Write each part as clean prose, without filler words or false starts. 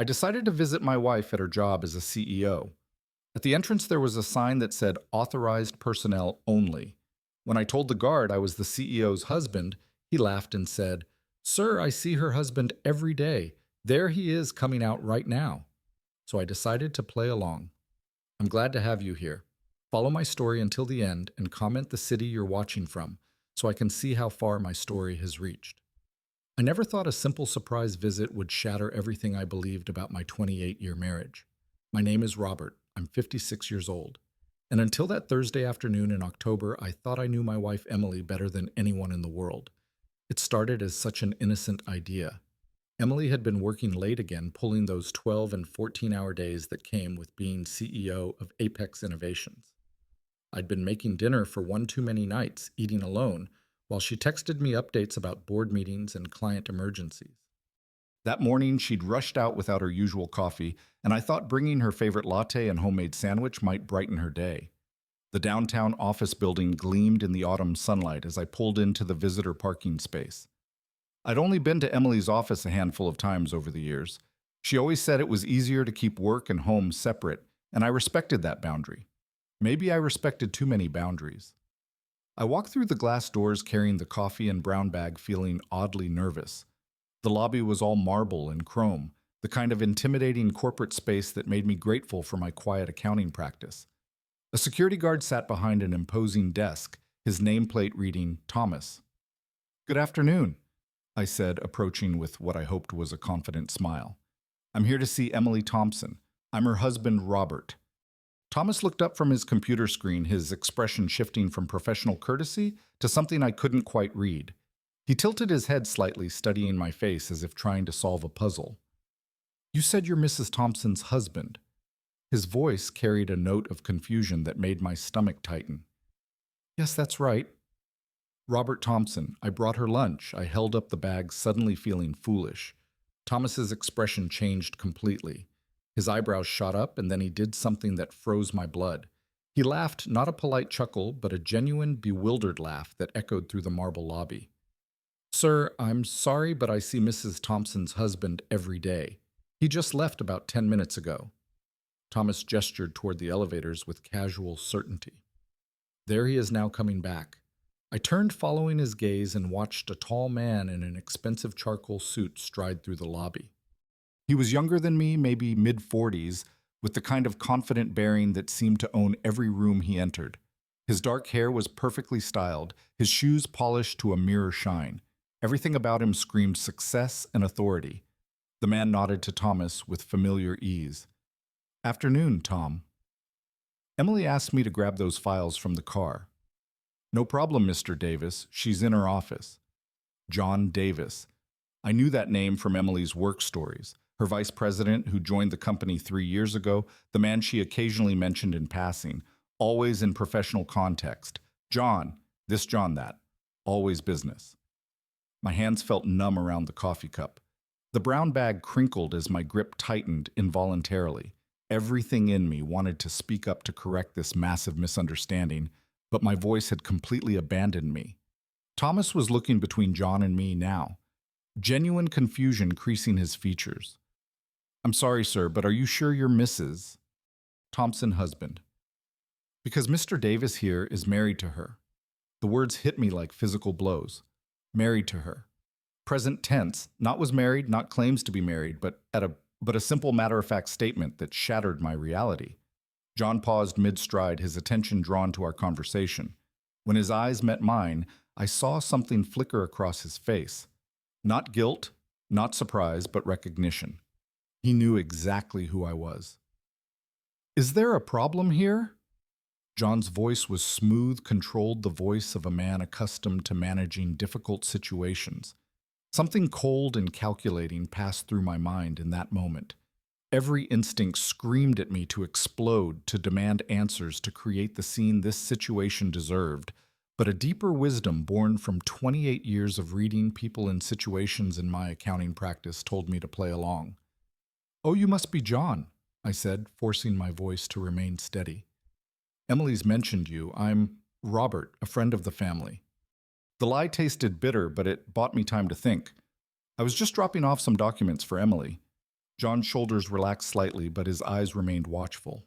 I decided to visit my wife at her job as a CEO. At the entrance, there was a sign that said authorized personnel only. When I told the guard I was the CEO's husband, he laughed and said, "Sir, I see her husband every day. There he is coming out right now." So I decided to play along. I'm glad to have you here. Follow my story until the end and comment the city you're watching from so I can see how far my story has reached. I never thought a simple surprise visit would shatter everything I believed about my 28-year marriage. My name is Robert. I'm 56 years old. And until that Thursday afternoon in October, I thought I knew my wife Emily better than anyone in the world. It started as such an innocent idea. Emily had been working late again, pulling those 12 and 14-hour days that came with being CEO of Apex Innovations. I'd been making dinner for one too many nights, eating alone, while she texted me updates about board meetings and client emergencies. That morning, she'd rushed out without her usual coffee, and I thought bringing her favorite latte and homemade sandwich might brighten her day. The downtown office building gleamed in the autumn sunlight as I pulled into the visitor parking space. I'd only been to Emily's office a handful of times over the years. She always said it was easier to keep work and home separate, and I respected that boundary. Maybe I respected too many boundaries. I walked through the glass doors carrying the coffee and brown bag, feeling oddly nervous. The lobby was all marble and chrome, the kind of intimidating corporate space that made me grateful for my quiet accounting practice. A security guard sat behind an imposing desk, his nameplate reading Thomas. "Good afternoon," I said, approaching with what I hoped was a confident smile. "I'm here to see Emily Thompson. I'm her husband, Robert." Thomas looked up from his computer screen, his expression shifting from professional courtesy to something I couldn't quite read. He tilted his head slightly, studying my face as if trying to solve a puzzle. "You said you're Mrs. Thompson's husband." His voice carried a note of confusion that made my stomach tighten. "Yes, that's right. Robert Thompson. I brought her lunch." I held up the bag, suddenly feeling foolish. Thomas's expression changed completely. His eyebrows shot up, and then he did something that froze my blood. He laughed, not a polite chuckle, but a genuine, bewildered laugh that echoed through the marble lobby. "Sir, I'm sorry, but I see Mrs. Thompson's husband every day. He just left about 10 minutes ago." Thomas gestured toward the elevators with casual certainty. "There he is now coming back." I turned, following his gaze, and watched a tall man in an expensive charcoal suit stride through the lobby. He was younger than me, maybe mid-40s, with the kind of confident bearing that seemed to own every room he entered. His dark hair was perfectly styled, his shoes polished to a mirror shine. Everything about him screamed success and authority. The man nodded to Thomas with familiar ease. "Afternoon, Tom." Emily asked me to grab those files from the car. "No problem, Mr. Davis. She's in her office." John Davis. I knew that name from Emily's work stories. Her vice president, who joined the company 3 years ago, the man she occasionally mentioned in passing, always in professional context. John, this John that. Always business. My hands felt numb around the coffee cup. The brown bag crinkled as my grip tightened involuntarily. Everything in me wanted to speak up to correct this massive misunderstanding, but my voice had completely abandoned me. Thomas was looking between John and me now, genuine confusion creasing his features. "I'm sorry, sir, but are you sure you're Mrs. Thompson husband?" "Because Mr. Davis here is married to her." The words hit me like physical blows. Married to her. Present tense, not was married, not claims to be married, but a simple matter-of-fact statement that shattered my reality. John paused mid-stride, his attention drawn to our conversation. When his eyes met mine, I saw something flicker across his face. Not guilt, not surprise, but recognition. He knew exactly who I was. "Is there a problem here?" John's voice was smooth, controlled, the voice of a man accustomed to managing difficult situations. Something cold and calculating passed through my mind in that moment. Every instinct screamed at me to explode, to demand answers, to create the scene this situation deserved. But a deeper wisdom born from 28 years of reading people in situations in my accounting practice told me to play along. "Oh, you must be John," I said, forcing my voice to remain steady. "Emily's mentioned you. I'm Robert, a friend of the family." The lie tasted bitter, but it bought me time to think. "I was just dropping off some documents for Emily." John's shoulders relaxed slightly, but his eyes remained watchful.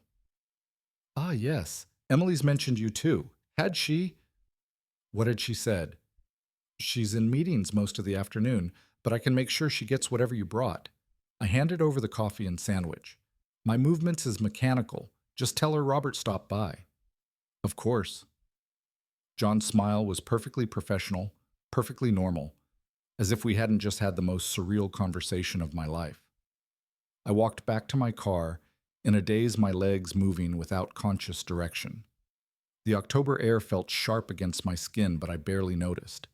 Ah, yes. Emily's mentioned you too. Had she? What had she said? She's in meetings most of the afternoon, but I can make sure she gets whatever you brought. I handed over the coffee and sandwich. My movements is mechanical. Just tell her Robert stopped by. Of course. John's smile was perfectly professional, perfectly normal, as if we hadn't just had the most surreal conversation of my life. I walked back to my car, in a daze, my legs moving without conscious direction. The October air felt sharp against my skin, but I barely noticed.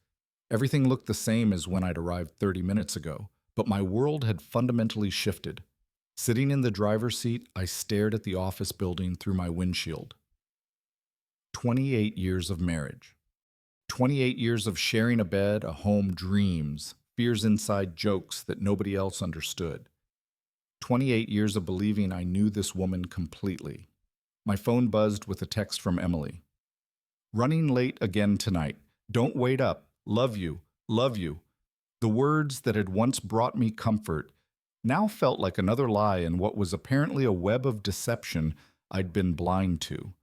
Everything looked the same as when I'd arrived 30 minutes ago, but my world had fundamentally shifted. Sitting in the driver's seat, I stared at the office building through my windshield. 28 years of marriage. 28 years of sharing a bed, a home, dreams, fears inside jokes that nobody else understood. 28 years of believing I knew this woman completely. My phone buzzed with a text from Emily. Running late again tonight. Don't wait up. Love you. Love you. The words that had once brought me comfort now felt like another lie in what was apparently a web of deception I'd been blind to.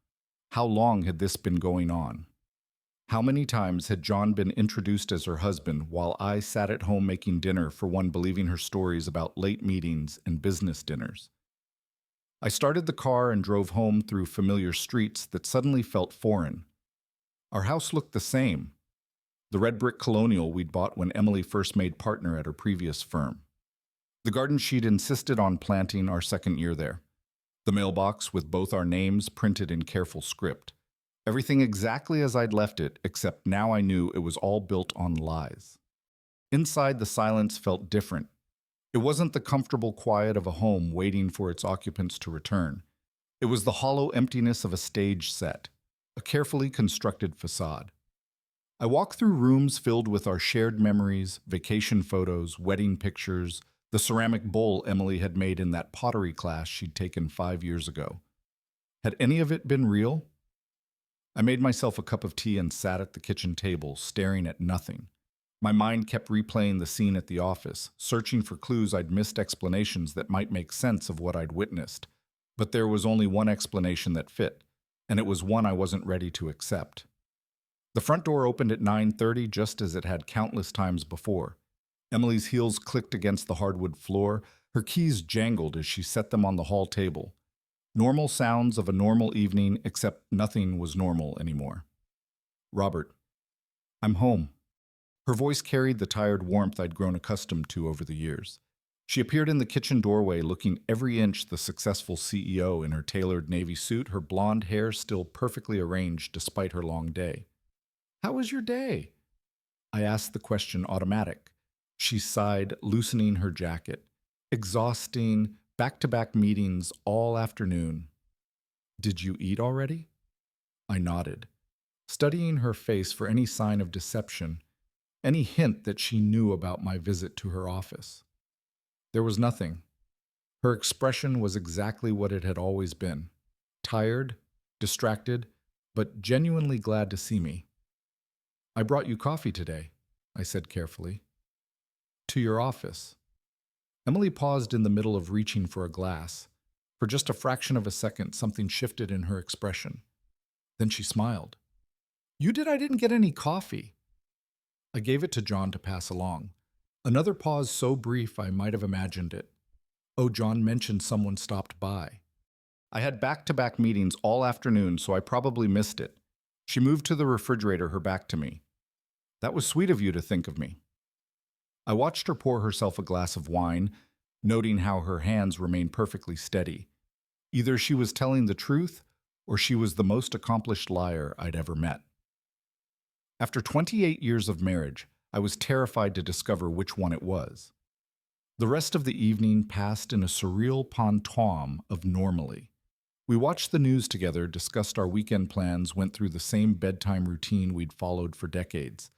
How long had this been going on? How many times had John been introduced as her husband while I sat at home making dinner for one believing her stories about late meetings and business dinners? I started the car and drove home through familiar streets that suddenly felt foreign. Our house looked the same. The red brick colonial we'd bought when Emily first made partner at her previous firm. The garden she'd insisted on planting our second year there. The mailbox with both our names printed in careful script. Everything exactly as I'd left it, except now I knew it was all built on lies. Inside, the silence felt different. It wasn't the comfortable quiet of a home waiting for its occupants to return. It was the hollow emptiness of a stage set, a carefully constructed facade. I walked through rooms filled with our shared memories, vacation photos, wedding pictures, the ceramic bowl Emily had made in that pottery class she'd taken 5 years ago. Had any of it been real? I made myself a cup of tea and sat at the kitchen table, staring at nothing. My mind kept replaying the scene at the office, searching for clues I'd missed, explanations that might make sense of what I'd witnessed. But there was only one explanation that fit, and it was one I wasn't ready to accept. The front door opened at 9:30 just as it had countless times before. Emily's heels clicked against the hardwood floor, her keys jangled as she set them on the hall table. Normal sounds of a normal evening, except nothing was normal anymore. Robert, I'm home. Her voice carried the tired warmth I'd grown accustomed to over the years. She appeared in the kitchen doorway, looking every inch the successful CEO in her tailored navy suit, her blonde hair still perfectly arranged despite her long day. How was your day? I asked the question automatic. She sighed, loosening her jacket. Exhausting, back-to-back meetings all afternoon. Did you eat already? I nodded, studying her face for any sign of deception, any hint that she knew about my visit to her office. There was nothing. Her expression was exactly what it had always been. Tired, distracted, but genuinely glad to see me. I brought you coffee today, I said carefully. To your office. Emily paused in the middle of reaching for a glass. For just a fraction of a second, something shifted in her expression. Then she smiled. You did? I didn't get any coffee. I gave it to John to pass along. Another pause so brief I might have imagined it. Oh, John mentioned someone stopped by. I had back-to-back meetings all afternoon, so I probably missed it. She moved to the refrigerator, her back to me. That was sweet of you to think of me. I watched her pour herself a glass of wine, noting how her hands remained perfectly steady. Either she was telling the truth, or she was the most accomplished liar I'd ever met. After 28 years of marriage, I was terrified to discover which one it was. The rest of the evening passed in a surreal pantomime of normally. We watched the news together, discussed our weekend plans, went through the same bedtime routine we'd followed for decades.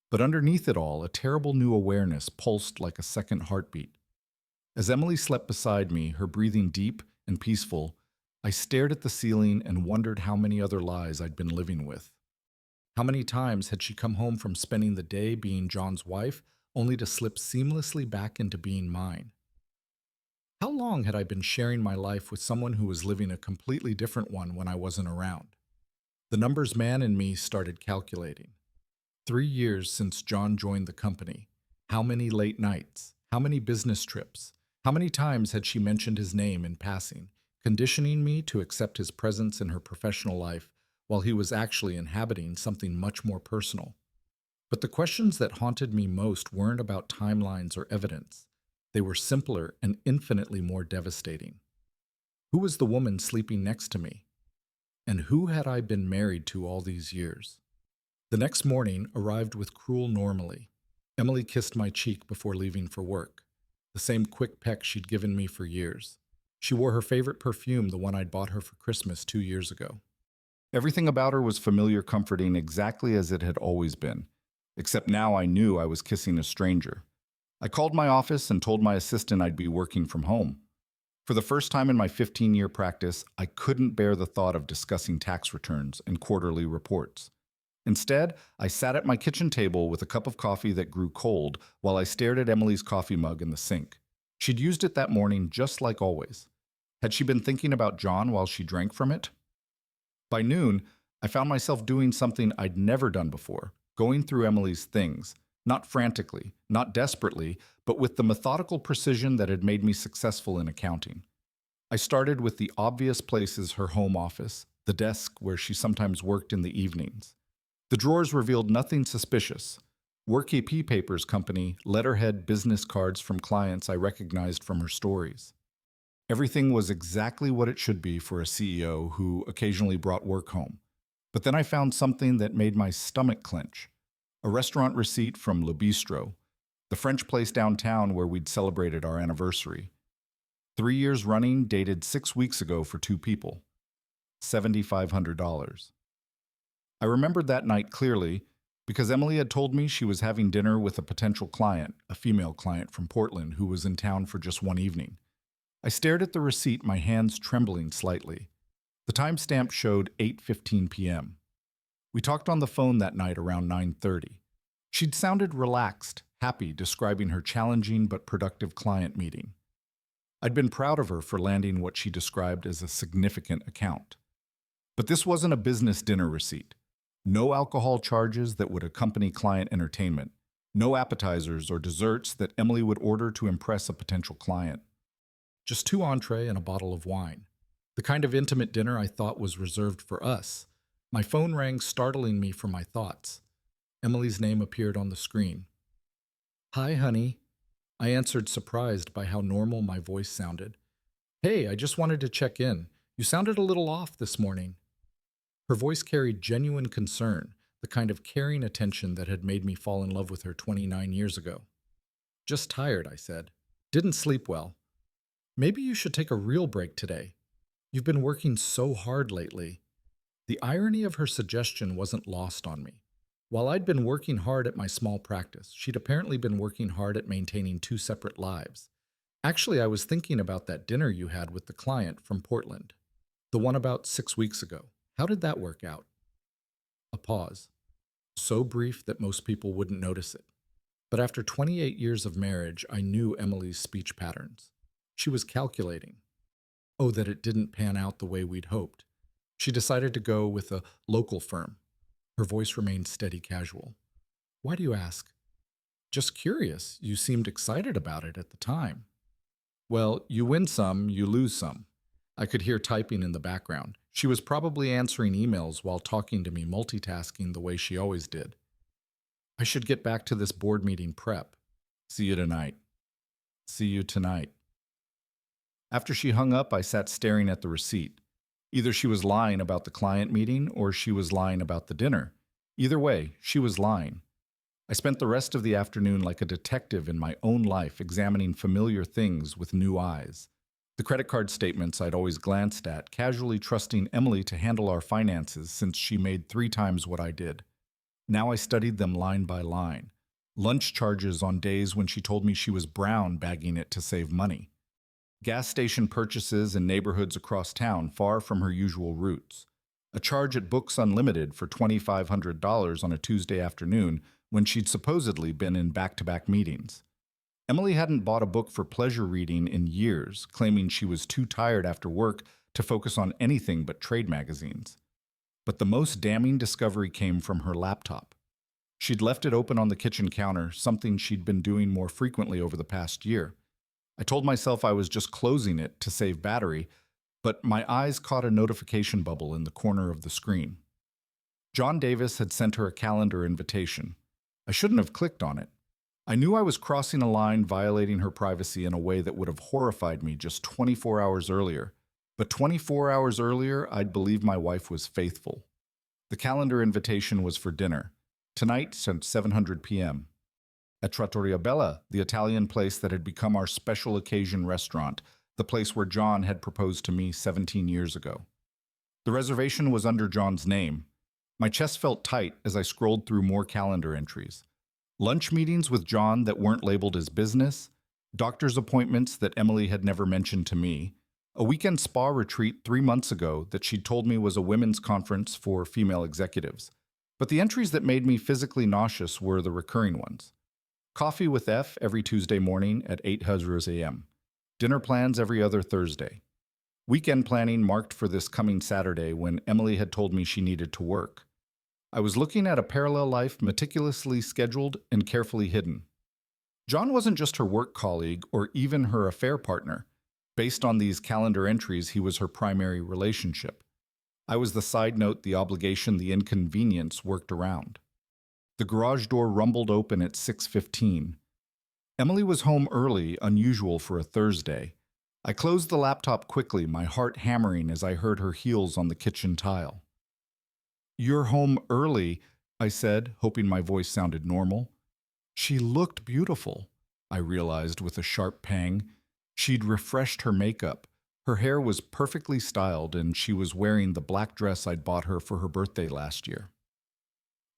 But underneath it all, a terrible new awareness pulsed like a second heartbeat. As Emily slept beside me, her breathing deep and peaceful, I stared at the ceiling and wondered how many other lies I'd been living with. How many times had she come home from spending the day being John's wife, only to slip seamlessly back into being mine? How long had I been sharing my life with someone who was living a completely different one when I wasn't around? The numbers man in me started calculating. 3 years since John joined the company. How many late nights? How many business trips? How many times had she mentioned his name in passing, conditioning me to accept his presence in her professional life while he was actually inhabiting something much more personal? But the questions that haunted me most weren't about timelines or evidence. They were simpler and infinitely more devastating. Who was the woman sleeping next to me? And who had I been married to all these years? The next morning arrived with cruel normalcy. Emily kissed my cheek before leaving for work, the same quick peck she'd given me for years. She wore her favorite perfume, the one I'd bought her for Christmas 2 years ago. Everything about her was familiar, comforting, exactly as it had always been, except now I knew I was kissing a stranger. I called my office and told my assistant I'd be working from home. For the first time in my 15-year practice, I couldn't bear the thought of discussing tax returns and quarterly reports. Instead, I sat at my kitchen table with a cup of coffee that grew cold while I stared at Emily's coffee mug in the sink. She'd used it that morning just like always. Had she been thinking about John while she drank from it? By noon, I found myself doing something I'd never done before, going through Emily's things, not frantically, not desperately, but with the methodical precision that had made me successful in accounting. I started with the obvious places: her home office, the desk where she sometimes worked in the evenings. The drawers revealed nothing suspicious. Work EP Papers Company, letterhead business cards from clients I recognized from her stories. Everything was exactly what it should be for a CEO who occasionally brought work home. But then I found something that made my stomach clench. A restaurant receipt from Le Bistro, the French place downtown where we'd celebrated our anniversary. 3 years running, dated 6 weeks ago for two people. $7,500. I remembered that night clearly because Emily had told me she was having dinner with a potential client, a female client from Portland who was in town for just one evening. I stared at the receipt, my hands trembling slightly. The timestamp showed 8:15 p.m. We talked on the phone that night around 9:30. She'd sounded relaxed, happy, describing her challenging but productive client meeting. I'd been proud of her for landing what she described as a significant account. But this wasn't a business dinner receipt. No alcohol charges that would accompany client entertainment. No appetizers or desserts that Emily would order to impress a potential client. Just 2 entrees and a bottle of wine. The kind of intimate dinner I thought was reserved for us. My phone rang, startling me from my thoughts. Emily's name appeared on the screen. "Hi, honey." I answered, surprised by how normal my voice sounded. "Hey, I just wanted to check in. You sounded a little off this morning." Her voice carried genuine concern, the kind of caring attention that had made me fall in love with her 29 years ago. "Just tired," I said. "Didn't sleep well. Maybe you should take a real break today. You've been working so hard lately." The irony of her suggestion wasn't lost on me. While I'd been working hard at my small practice, she'd apparently been working hard at maintaining two separate lives. "Actually, I was thinking about that dinner you had with the client from Portland. The one about 6 weeks ago. How did that work out?" A pause. So brief that most people wouldn't notice it. But after 28 years of marriage, I knew Emily's speech patterns. She was calculating. Oh, that it didn't pan out the way we'd hoped. She decided to go with a local firm. Her voice remained steady, casual. "Why do you ask?" "Just curious. You seemed excited about it at the time." "Well, you win some, you lose some." I could hear typing in the background. She was probably answering emails while talking to me, multitasking the way she always did. "I should get back to this board meeting prep. See you tonight." "See you tonight." After she hung up, I sat staring at the receipt. Either she was lying about the client meeting or she was lying about the dinner. Either way, she was lying. I spent the rest of the afternoon like a detective in my own life, examining familiar things with new eyes. The credit card statements I'd always glanced at, casually trusting Emily to handle our finances since she made 3 times what I did. Now I studied them line by line. Lunch charges on days when she told me she was brown bagging it to save money. Gas station purchases in neighborhoods across town far from her usual routes. A charge at Books Unlimited for $2,500 on a Tuesday afternoon when she'd supposedly been in back-to-back meetings. Emily hadn't bought a book for pleasure reading in years, claiming she was too tired after work to focus on anything but trade magazines. But the most damning discovery came from her laptop. She'd left it open on the kitchen counter, something she'd been doing more frequently over the past year. I told myself I was just closing it to save battery, but my eyes caught a notification bubble in the corner of the screen. John Davis had sent her a calendar invitation. I shouldn't have clicked on it. I knew I was crossing a line, violating her privacy in a way that would have horrified me just 24 hours earlier. But 24 hours earlier, I'd believed my wife was faithful. The calendar invitation was for dinner, tonight at 7:00 p.m. at Trattoria Bella, the Italian place that had become our special occasion restaurant, the place where John had proposed to me 17 years ago. The reservation was under John's name. My chest felt tight as I scrolled through more calendar entries. Lunch meetings with John that weren't labeled as business, doctor's appointments that Emily had never mentioned to me, a weekend spa retreat 3 months ago that she'd told me was a women's conference for female executives. But the entries that made me physically nauseous were the recurring ones. Coffee with F every Tuesday morning at 8:00 a.m. Dinner plans every other Thursday. Weekend planning marked for this coming Saturday when Emily had told me she needed to work. I was looking at a parallel life meticulously scheduled and carefully hidden. John wasn't just her work colleague or even her affair partner. Based on these calendar entries, he was her primary relationship. I was the side note, the obligation, the inconvenience worked around. The garage door rumbled open at 6:15. Emily was home early, unusual for a Thursday. I closed the laptop quickly, my heart hammering as I heard her heels on the kitchen tile. "You're home early," I said, hoping my voice sounded normal. She looked beautiful, I realized with a sharp pang. She'd refreshed her makeup. Her hair was perfectly styled, and she was wearing the black dress I'd bought her for her birthday last year.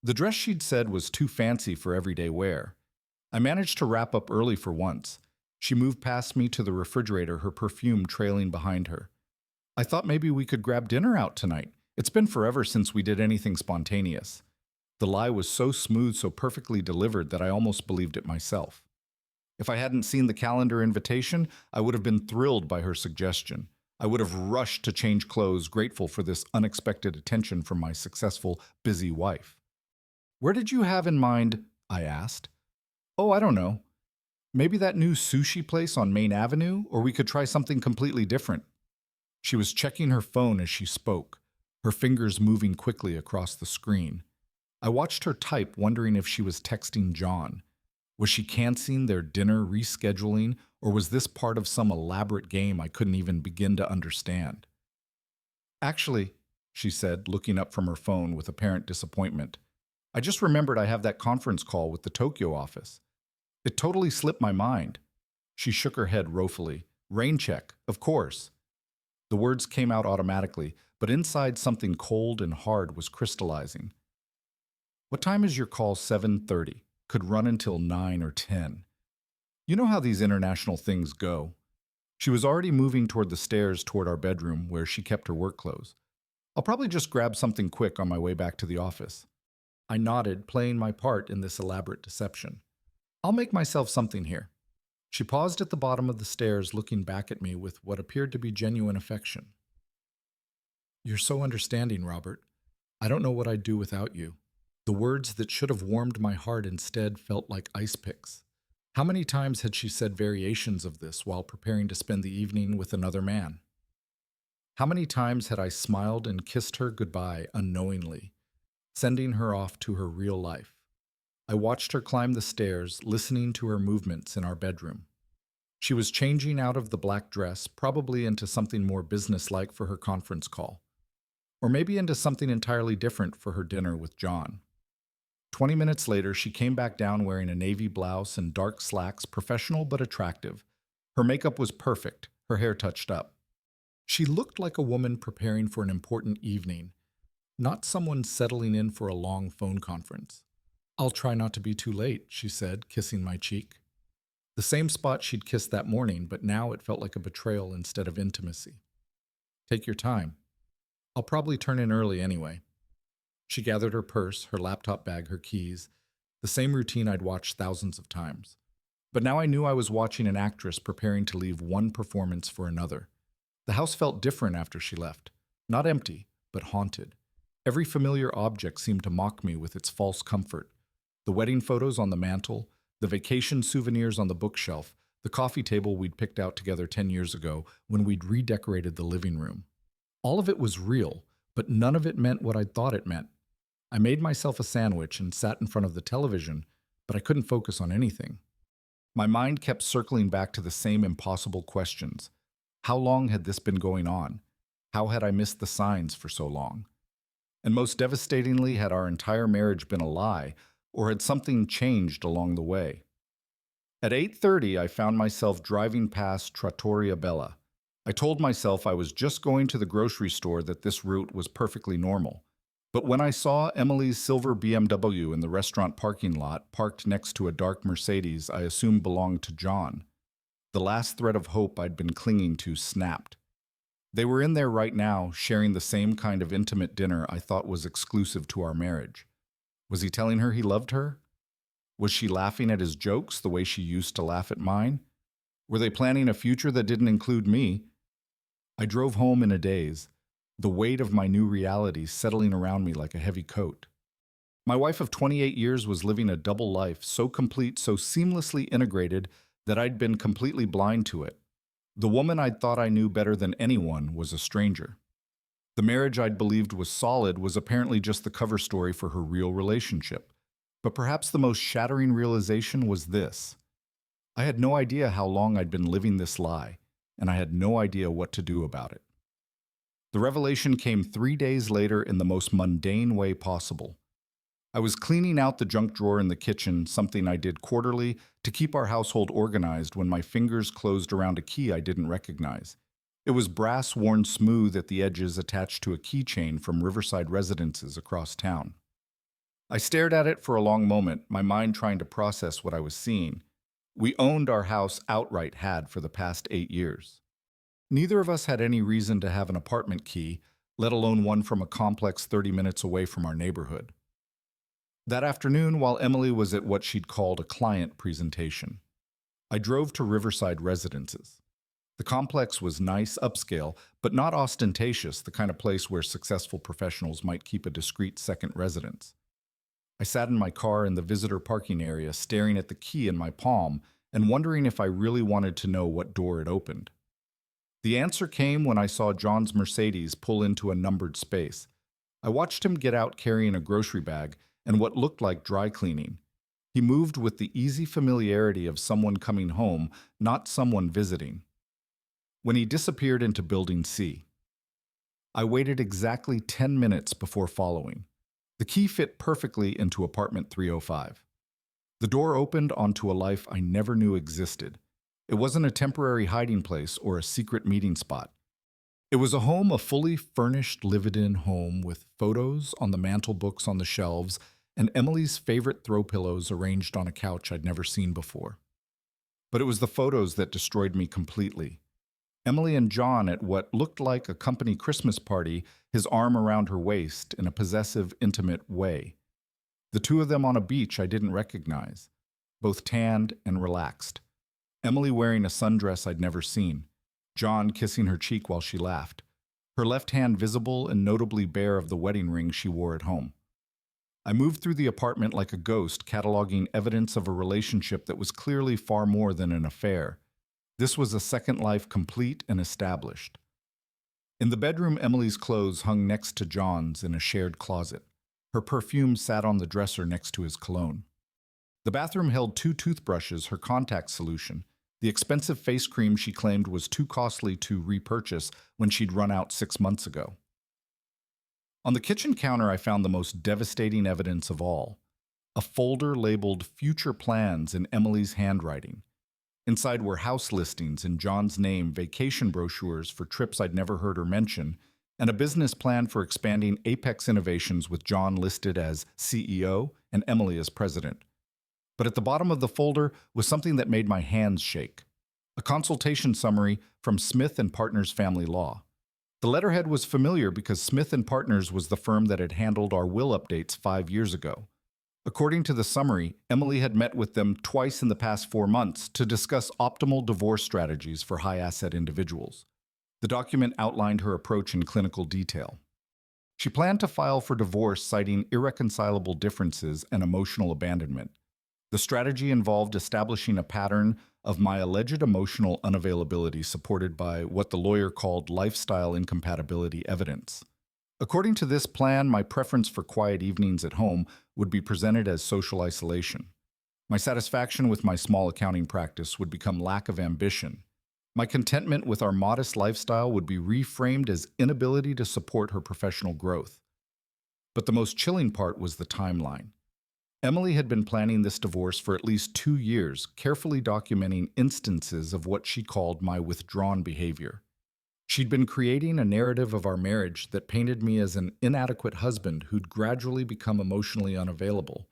The dress she'd said was too fancy for everyday wear. I managed to wrap up early for once. She moved past me to the refrigerator, her perfume trailing behind her. "I thought maybe we could grab dinner out tonight. It's been forever since we did anything spontaneous." The lie was so smooth, so perfectly delivered that I almost believed it myself. If I hadn't seen the calendar invitation, I would have been thrilled by her suggestion. I would have rushed to change clothes, grateful for this unexpected attention from my successful, busy wife. "Where did you have in mind?" I asked. "Oh, I don't know. Maybe that new sushi place on Main Avenue, or we could try something completely different." She was checking her phone as she spoke, her fingers moving quickly across the screen. I watched her type, wondering if she was texting John. Was she canceling their dinner rescheduling, or was this part of some elaborate game I couldn't even begin to understand? "Actually," she said, looking up from her phone with apparent disappointment, "I just remembered I have that conference call with the Tokyo office. It totally slipped my mind." She shook her head woefully. "Rain check, of course." The words came out automatically, but inside something cold and hard was crystallizing. "What time is your call? 7:30. Could run until 9 or 10. You know how these international things go." She was already moving toward the stairs toward our bedroom where she kept her work clothes. "I'll probably just grab something quick on my way back to the office." I nodded, playing my part in this elaborate deception. "I'll make myself something here." She paused at the bottom of the stairs, looking back at me with what appeared to be genuine affection. "You're so understanding, Robert. I don't know what I'd do without you." The words that should have warmed my heart instead felt like ice picks. How many times had she said variations of this while preparing to spend the evening with another man? How many times had I smiled and kissed her goodbye unknowingly, sending her off to her real life? I watched her climb the stairs, listening to her movements in our bedroom. She was changing out of the black dress, probably into something more businesslike for her conference call, or maybe into something entirely different for her dinner with John. 20 minutes later, she came back down wearing a navy blouse and dark slacks, professional but attractive. Her makeup was perfect, her hair touched up. She looked like a woman preparing for an important evening, not someone settling in for a long phone conference. "I'll try not to be too late," she said, kissing my cheek. The same spot she'd kissed that morning, but now it felt like a betrayal instead of intimacy. "Take your time. I'll probably turn in early anyway." She gathered her purse, her laptop bag, her keys, the same routine I'd watched thousands of times. But now I knew I was watching an actress preparing to leave one performance for another. The house felt different after she left. Not empty, but haunted. Every familiar object seemed to mock me with its false comfort. The wedding photos on the mantle, the vacation souvenirs on the bookshelf, the coffee table we'd picked out together 10 years ago when we'd redecorated the living room. All of it was real, but none of it meant what I'd thought it meant. I made myself a sandwich and sat in front of the television, but I couldn't focus on anything. My mind kept circling back to the same impossible questions. How long had this been going on? How had I missed the signs for so long? And most devastatingly, had our entire marriage been a lie, or had something changed along the way? At 8:30, I found myself driving past Trattoria Bella. I told myself I was just going to the grocery store, that this route was perfectly normal. But when I saw Emily's silver BMW in the restaurant parking lot, parked next to a dark Mercedes I assumed belonged to John, the last thread of hope I'd been clinging to snapped. They were in there right now, sharing the same kind of intimate dinner I thought was exclusive to our marriage. Was he telling her he loved her? Was she laughing at his jokes the way she used to laugh at mine? Were they planning a future that didn't include me? I drove home in a daze, the weight of my new reality settling around me like a heavy coat. My wife of 28 years was living a double life, so complete, so seamlessly integrated that I'd been completely blind to it. The woman I'd thought I knew better than anyone was a stranger. The marriage I'd believed was solid was apparently just the cover story for her real relationship. But perhaps the most shattering realization was this. I had no idea how long I'd been living this lie, and I had no idea what to do about it. The revelation came 3 days later in the most mundane way possible. I was cleaning out the junk drawer in the kitchen, something I did quarterly to keep our household organized, when my fingers closed around a key I didn't recognize. It was brass worn smooth at the edges, attached to a keychain from Riverside residences across town. I stared at it for a long moment, my mind trying to process what I was seeing. We owned our house outright, had for the past 8 years. Neither of us had any reason to have an apartment key, let alone one from a complex 30 minutes away from our neighborhood. That afternoon, while Emily was at what she'd called a client presentation, I drove to Riverside Residences. The complex was nice, upscale, but not ostentatious, the kind of place where successful professionals might keep a discreet second residence. I sat in my car in the visitor parking area, staring at the key in my palm and wondering if I really wanted to know what door it opened. The answer came when I saw John's Mercedes pull into a numbered space. I watched him get out carrying a grocery bag and what looked like dry cleaning. He moved with the easy familiarity of someone coming home, not someone visiting. When he disappeared into Building C, I waited exactly 10 minutes before following. The key fit perfectly into apartment 305. The door opened onto a life I never knew existed. It wasn't a temporary hiding place or a secret meeting spot. It was a home, a fully furnished, lived-in home with photos on the mantel, books on the shelves, and Emily's favorite throw pillows arranged on a couch I'd never seen before. But it was the photos that destroyed me completely. Emily and John at what looked like a company Christmas party, his arm around her waist in a possessive, intimate way. The two of them on a beach I didn't recognize, both tanned and relaxed. Emily wearing a sundress I'd never seen, John kissing her cheek while she laughed, her left hand visible and notably bare of the wedding ring she wore at home. I moved through the apartment like a ghost, cataloging evidence of a relationship that was clearly far more than an affair. This was a second life, complete and established. In the bedroom, Emily's clothes hung next to John's in a shared closet. Her perfume sat on the dresser next to his cologne. The bathroom held 2 toothbrushes, her contact solution, the expensive face cream she claimed was too costly to repurchase when she'd run out 6 months ago. On the kitchen counter, I found the most devastating evidence of all, a folder labeled Future Plans in Emily's handwriting. Inside were house listings in John's name, vacation brochures for trips I'd never heard her mention, and a business plan for expanding Apex Innovations with John listed as CEO and Emily as president. But at the bottom of the folder was something that made my hands shake. A consultation summary from Smith & Partners Family Law. The letterhead was familiar because Smith & Partners was the firm that had handled our will updates 5 years ago. According to the summary, Emily had met with them twice in the past 4 months to discuss optimal divorce strategies for high asset individuals. The document outlined her approach in clinical detail. She planned to file for divorce citing irreconcilable differences and emotional abandonment. The strategy involved establishing a pattern of my alleged emotional unavailability supported by what the lawyer called lifestyle incompatibility evidence. According to this plan, my preference for quiet evenings at home would be presented as social isolation. My satisfaction with my small accounting practice would become lack of ambition. My contentment with our modest lifestyle would be reframed as inability to support her professional growth. But the most chilling part was the timeline. Emily had been planning this divorce for at least 2 years, carefully documenting instances of what she called my withdrawn behavior. She'd been creating a narrative of our marriage that painted me as an inadequate husband who'd gradually become emotionally unavailable.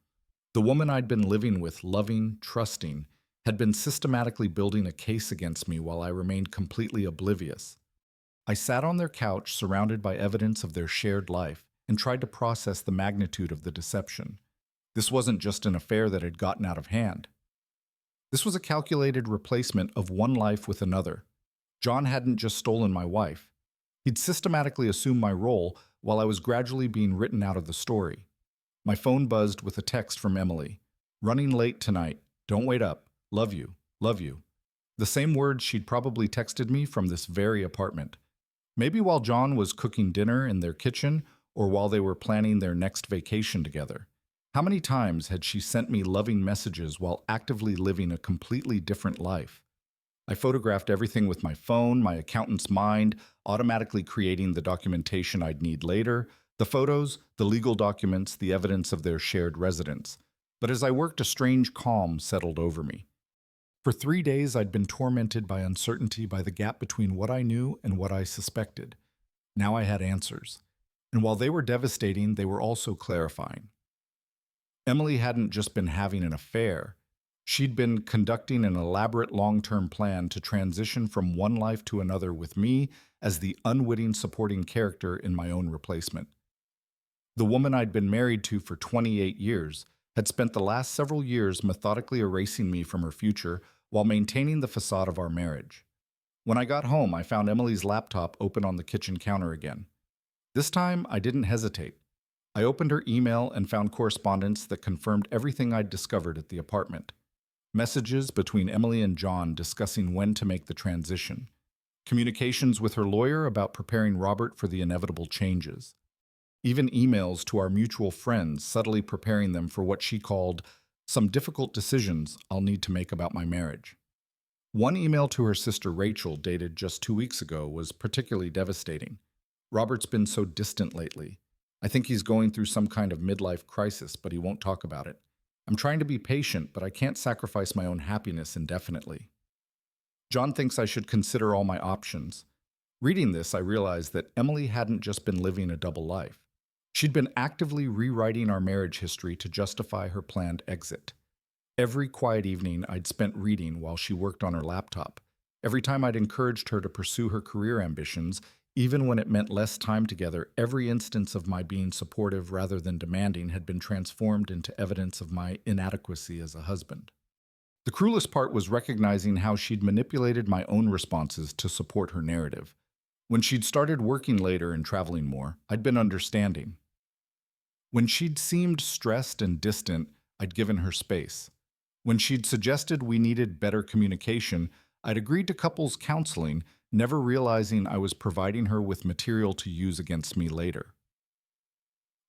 The woman I'd been living with, loving, trusting, had been systematically building a case against me while I remained completely oblivious. I sat on their couch, surrounded by evidence of their shared life, and tried to process the magnitude of the deception. This wasn't just an affair that had gotten out of hand. This was a calculated replacement of one life with another. John hadn't just stolen my wife. He'd systematically assumed my role while I was gradually being written out of the story. My phone buzzed with a text from Emily. "Running late tonight. Don't wait up. Love you. Love you." The same words she'd probably texted me from this very apartment. Maybe while John was cooking dinner in their kitchen or while they were planning their next vacation together. How many times had she sent me loving messages while actively living a completely different life? I photographed everything with my phone, my accountant's mind, automatically creating the documentation I'd need later, the photos, the legal documents, the evidence of their shared residence. But as I worked, a strange calm settled over me. For 3 days, I'd been tormented by uncertainty, by the gap between what I knew and what I suspected. Now I had answers. And while they were devastating, they were also clarifying. Emily hadn't just been having an affair. She'd been conducting an elaborate long-term plan to transition from one life to another with me as the unwitting supporting character in my own replacement. The woman I'd been married to for 28 years had spent the last several years methodically erasing me from her future while maintaining the facade of our marriage. When I got home, I found Emily's laptop open on the kitchen counter again. This time, I didn't hesitate. I opened her email and found correspondence that confirmed everything I'd discovered at the apartment. Messages between Emily and John discussing when to make the transition. Communications with her lawyer about preparing Robert for the inevitable changes. Even emails to our mutual friends subtly preparing them for what she called some difficult decisions I'll need to make about my marriage. One email to her sister Rachel, dated just 2 weeks ago, was particularly devastating. "Robert's been so distant lately. I think he's going through some kind of midlife crisis, but he won't talk about it. I'm trying to be patient, but I can't sacrifice my own happiness indefinitely. John thinks I should consider all my options." Reading this, I realized that Emily hadn't just been living a double life. She'd been actively rewriting our marriage history to justify her planned exit. Every quiet evening I'd spent reading while she worked on her laptop. Every time I'd encouraged her to pursue her career ambitions, even when it meant less time together, every instance of my being supportive rather than demanding had been transformed into evidence of my inadequacy as a husband. The cruelest part was recognizing how she'd manipulated my own responses to support her narrative. When she'd started working later and traveling more, I'd been understanding. When she'd seemed stressed and distant, I'd given her space. When she'd suggested we needed better communication, I'd agreed to couples counseling, never realizing I was providing her with material to use against me later.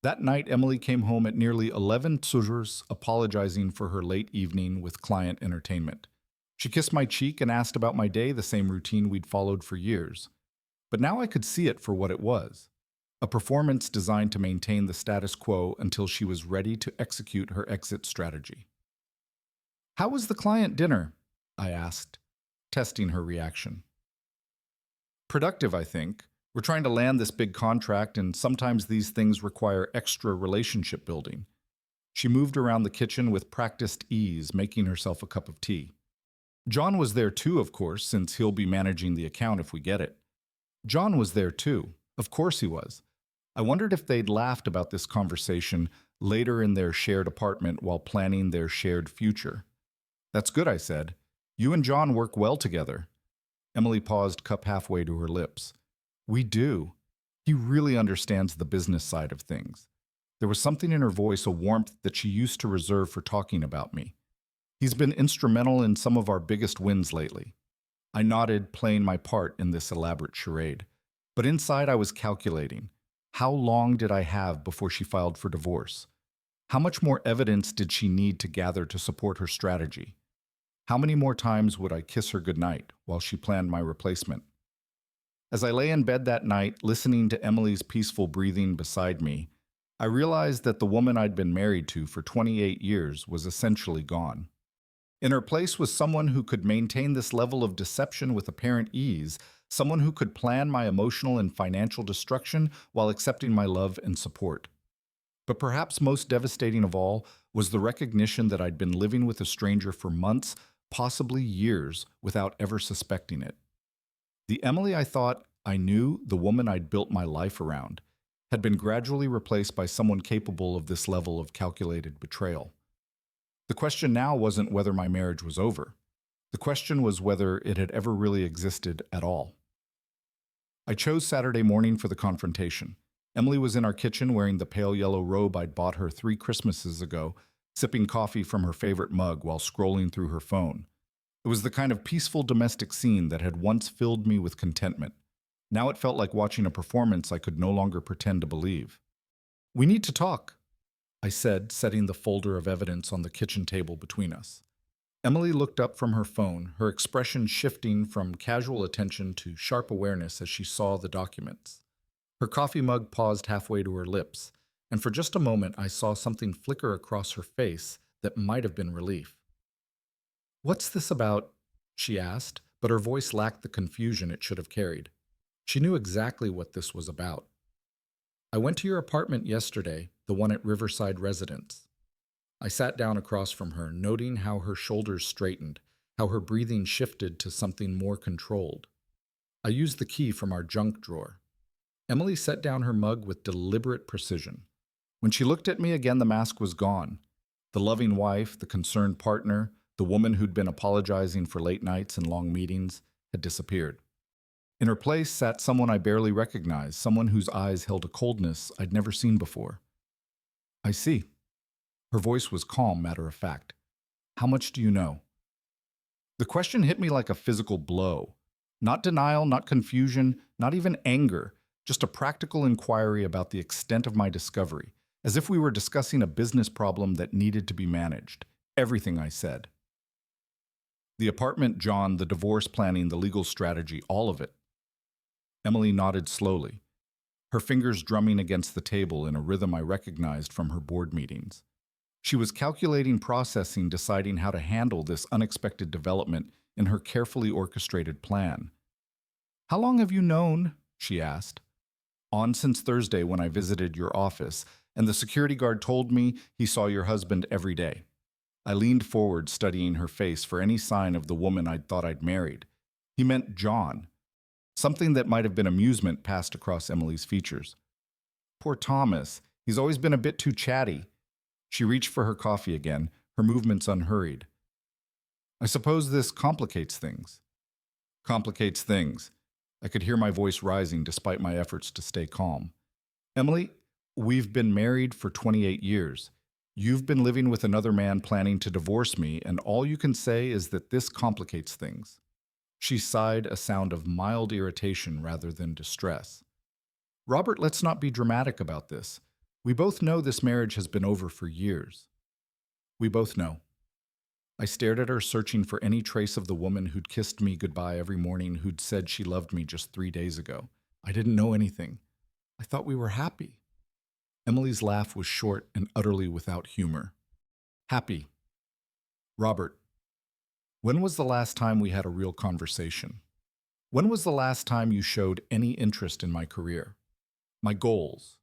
That night, Emily came home at nearly 11 Tsujurs, apologizing for her late evening with client entertainment. She kissed my cheek and asked about my day, the same routine we'd followed for years. But now I could see it for what it was. A performance designed to maintain the status quo until she was ready to execute her exit strategy. "How was the client dinner?" I asked, testing her reaction. "Productive, I think. We're trying to land this big contract, and sometimes these things require extra relationship building." She moved around the kitchen with practiced ease, making herself a cup of tea. "John was there too, of course, since he'll be managing the account if we get it." John was there too. Of course he was. I wondered if they'd laughed about this conversation, later in their shared apartment while planning their shared future. That's good, I said. You and John work well together. Emily paused, cup halfway to her lips. We do. He really understands the business side of things. There was something in her voice, a warmth that she used to reserve for talking about me. He's been instrumental in some of our biggest wins lately. I nodded, playing my part in this elaborate charade. But inside I was calculating. How long did I have before she filed for divorce? How much more evidence did she need to gather to support her strategy? How many more times would I kiss her goodnight while she planned my replacement? As I lay in bed that night, listening to Emily's peaceful breathing beside me, I realized that the woman I'd been married to for 28 years was essentially gone. In her place was someone who could maintain this level of deception with apparent ease, someone who could plan my emotional and financial destruction while accepting my love and support. But perhaps most devastating of all was the recognition that I'd been living with a stranger for months, possibly years, without ever suspecting it. The Emily I thought I knew, the woman I'd built my life around, had been gradually replaced by someone capable of this level of calculated betrayal. The question now wasn't whether my marriage was over. The question was whether it had ever really existed at all. I chose Saturday morning for the confrontation. Emily was in our kitchen wearing the pale yellow robe I'd bought her 3 Christmases ago, sipping coffee from her favorite mug while scrolling through her phone. It was the kind of peaceful domestic scene that had once filled me with contentment. Now it felt like watching a performance I could no longer pretend to believe. We need to talk, I said, setting the folder of evidence on the kitchen table between us. Emily looked up from her phone, her expression shifting from casual attention to sharp awareness as she saw the documents. Her coffee mug paused halfway to her lips, and for just a moment I saw something flicker across her face that might have been relief. "What's this about?" she asked, but her voice lacked the confusion it should have carried. She knew exactly what this was about. "I went to your apartment yesterday, the one at Riverside Residence." I sat down across from her, noting how her shoulders straightened, how her breathing shifted to something more controlled. I used the key from our junk drawer. Emily set down her mug with deliberate precision. When she looked at me again, the mask was gone. The loving wife, the concerned partner, the woman who'd been apologizing for late nights and long meetings, had disappeared. In her place sat someone I barely recognized, someone whose eyes held a coldness I'd never seen before. "I see." Her voice was calm, matter-of-fact. "How much do you know?" The question hit me like a physical blow. Not denial, not confusion, not even anger, just a practical inquiry about the extent of my discovery, as if we were discussing a business problem that needed to be managed. Everything, I said. The apartment, John, the divorce planning, the legal strategy, all of it. Emily nodded slowly, her fingers drumming against the table in a rhythm I recognized from her board meetings. She was calculating, processing, deciding how to handle this unexpected development in her carefully orchestrated plan. "How long have you known?" she asked. "On since Thursday when I visited your office, and the security guard told me he saw your husband every day." I leaned forward, studying her face for any sign of the woman I'd thought I'd married. He meant John. Something that might have been amusement passed across Emily's features. "Poor Thomas. He's always been a bit too chatty." She reached for her coffee again, her movements unhurried. "I suppose this complicates things." "Complicates things." I could hear my voice rising despite my efforts to stay calm. "Emily, we've been married for 28 years. You've been living with another man planning to divorce me, and all you can say is that this complicates things." She sighed, a sound of mild irritation rather than distress. "Robert, let's not be dramatic about this. We both know this marriage has been over for years." "We both know." I stared at her, searching for any trace of the woman who'd kissed me goodbye every morning, who'd said she loved me just 3 days ago. I didn't know anything. I thought we were happy. Emily's laugh was short and utterly without humor. "Happy. Robert, when was the last time we had a real conversation? When was the last time you showed any interest in my career, my goals?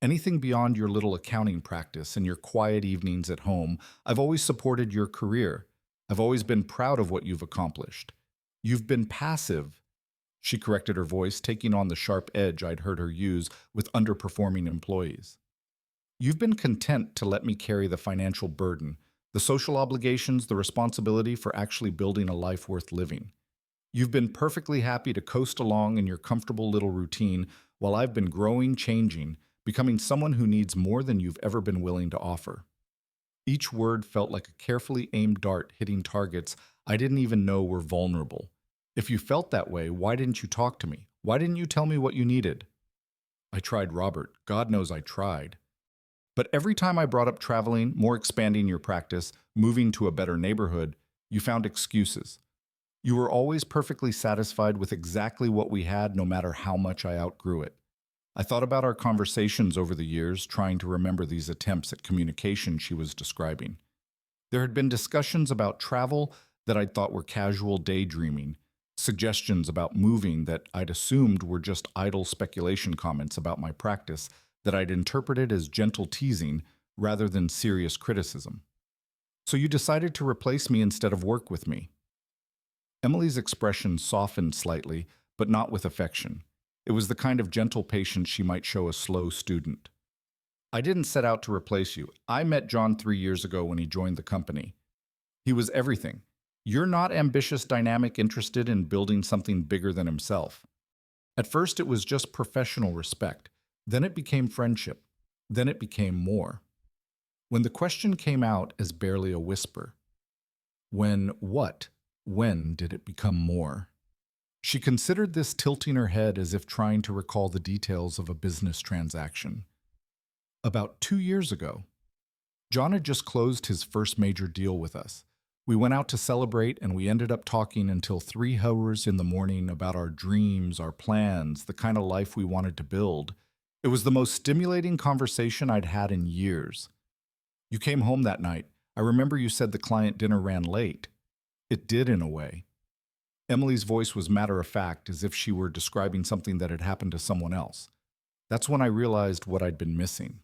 Anything beyond your little accounting practice and your quiet evenings at home? I've always supported your career. I've always been proud of what you've accomplished. You've been passive." She corrected her voice, taking on the sharp edge I'd heard her use with underperforming employees. You've been content to let me carry the financial burden, the social obligations, the responsibility for actually building a life worth living. You've been perfectly happy to coast along in your comfortable little routine while I've been growing, changing, becoming someone who needs more than you've ever been willing to offer. Each word felt like a carefully aimed dart hitting targets I didn't even know were vulnerable. If you felt that way, why didn't you talk to me? Why didn't you tell me what you needed? I tried, Robert. God knows I tried. But every time I brought up traveling, more expanding your practice, moving to a better neighborhood, you found excuses. You were always perfectly satisfied with exactly what we had, no matter how much I outgrew it. I thought about our conversations over the years, trying to remember these attempts at communication she was describing. There had been discussions about travel that I'd thought were casual daydreaming, suggestions about moving that I'd assumed were just idle speculation comments about my practice that I'd interpreted as gentle teasing rather than serious criticism. So you decided to replace me instead of work with me. Emily's expression softened slightly, but not with affection. It was the kind of gentle patience she might show a slow student. I didn't set out to replace you. I met John 3 years ago when he joined the company. He was everything. You're not ambitious, dynamic, interested in building something bigger than himself. At first, it was just professional respect. Then it became friendship. Then it became more. When the question came out as barely a whisper, when what? When did it become more? She considered this, tilting her head as if trying to recall the details of a business transaction. About 2 years ago, John had just closed his first major deal with us. We went out to celebrate, and we ended up talking until 3 hours in the morning about our dreams, our plans, the kind of life we wanted to build. It was the most stimulating conversation I'd had in years. You came home that night. I remember you said the client dinner ran late. It did, in a way. Emily's voice was matter-of-fact, as if she were describing something that had happened to someone else. That's when I realized what I'd been missing.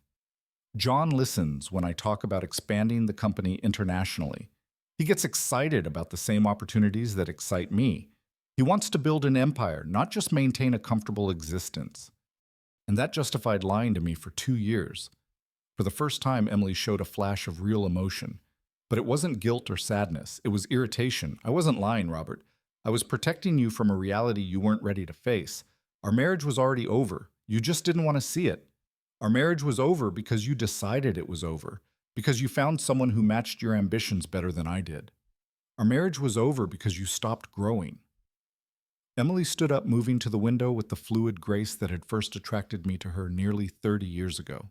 John listens when I talk about expanding the company internationally. He gets excited about the same opportunities that excite me. He wants to build an empire, not just maintain a comfortable existence. And that justified lying to me for 2 years. For the first time, Emily showed a flash of real emotion. But it wasn't guilt or sadness. It was irritation. I wasn't lying, Robert. I was protecting you from a reality you weren't ready to face. Our marriage was already over. You just didn't want to see it. Our marriage was over because you decided it was over, because you found someone who matched your ambitions better than I did. Our marriage was over because you stopped growing. Emily stood up, moving to the window with the fluid grace that had first attracted me to her nearly 30 years ago.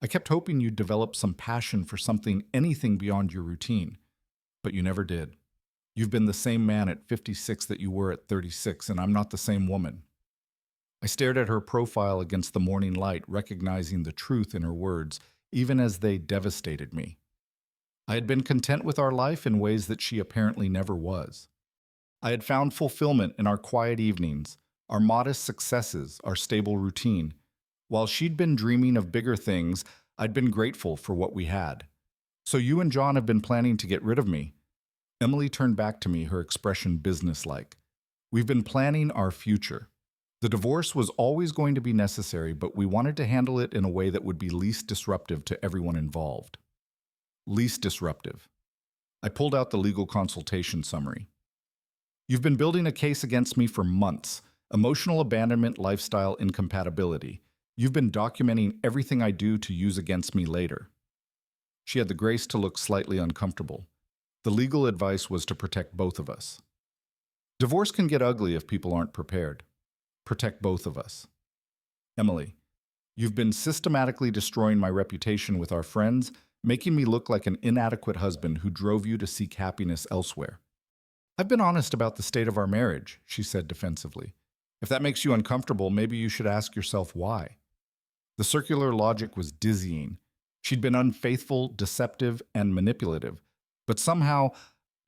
I kept hoping you'd develop some passion for something, anything beyond your routine, but you never did. You've been the same man at 56 that you were at 36, and I'm not the same woman. I stared at her profile against the morning light, recognizing the truth in her words, even as they devastated me. I had been content with our life in ways that she apparently never was. I had found fulfillment in our quiet evenings, our modest successes, our stable routine. While she'd been dreaming of bigger things, I'd been grateful for what we had. So you and John have been planning to get rid of me. Emily turned back to me, her expression businesslike. We've been planning our future. The divorce was always going to be necessary, but we wanted to handle it in a way that would be least disruptive to everyone involved. Least disruptive. I pulled out the legal consultation summary. You've been building a case against me for months. Emotional abandonment, lifestyle incompatibility. You've been documenting everything I do to use against me later. She had the grace to look slightly uncomfortable. The legal advice was to protect both of us. Divorce can get ugly if people aren't prepared. Protect both of us. Emily, you've been systematically destroying my reputation with our friends, making me look like an inadequate husband who drove you to seek happiness elsewhere. I've been honest about the state of our marriage, she said defensively. If that makes you uncomfortable, maybe you should ask yourself why. The circular logic was dizzying. She'd been unfaithful, deceptive, and manipulative, but somehow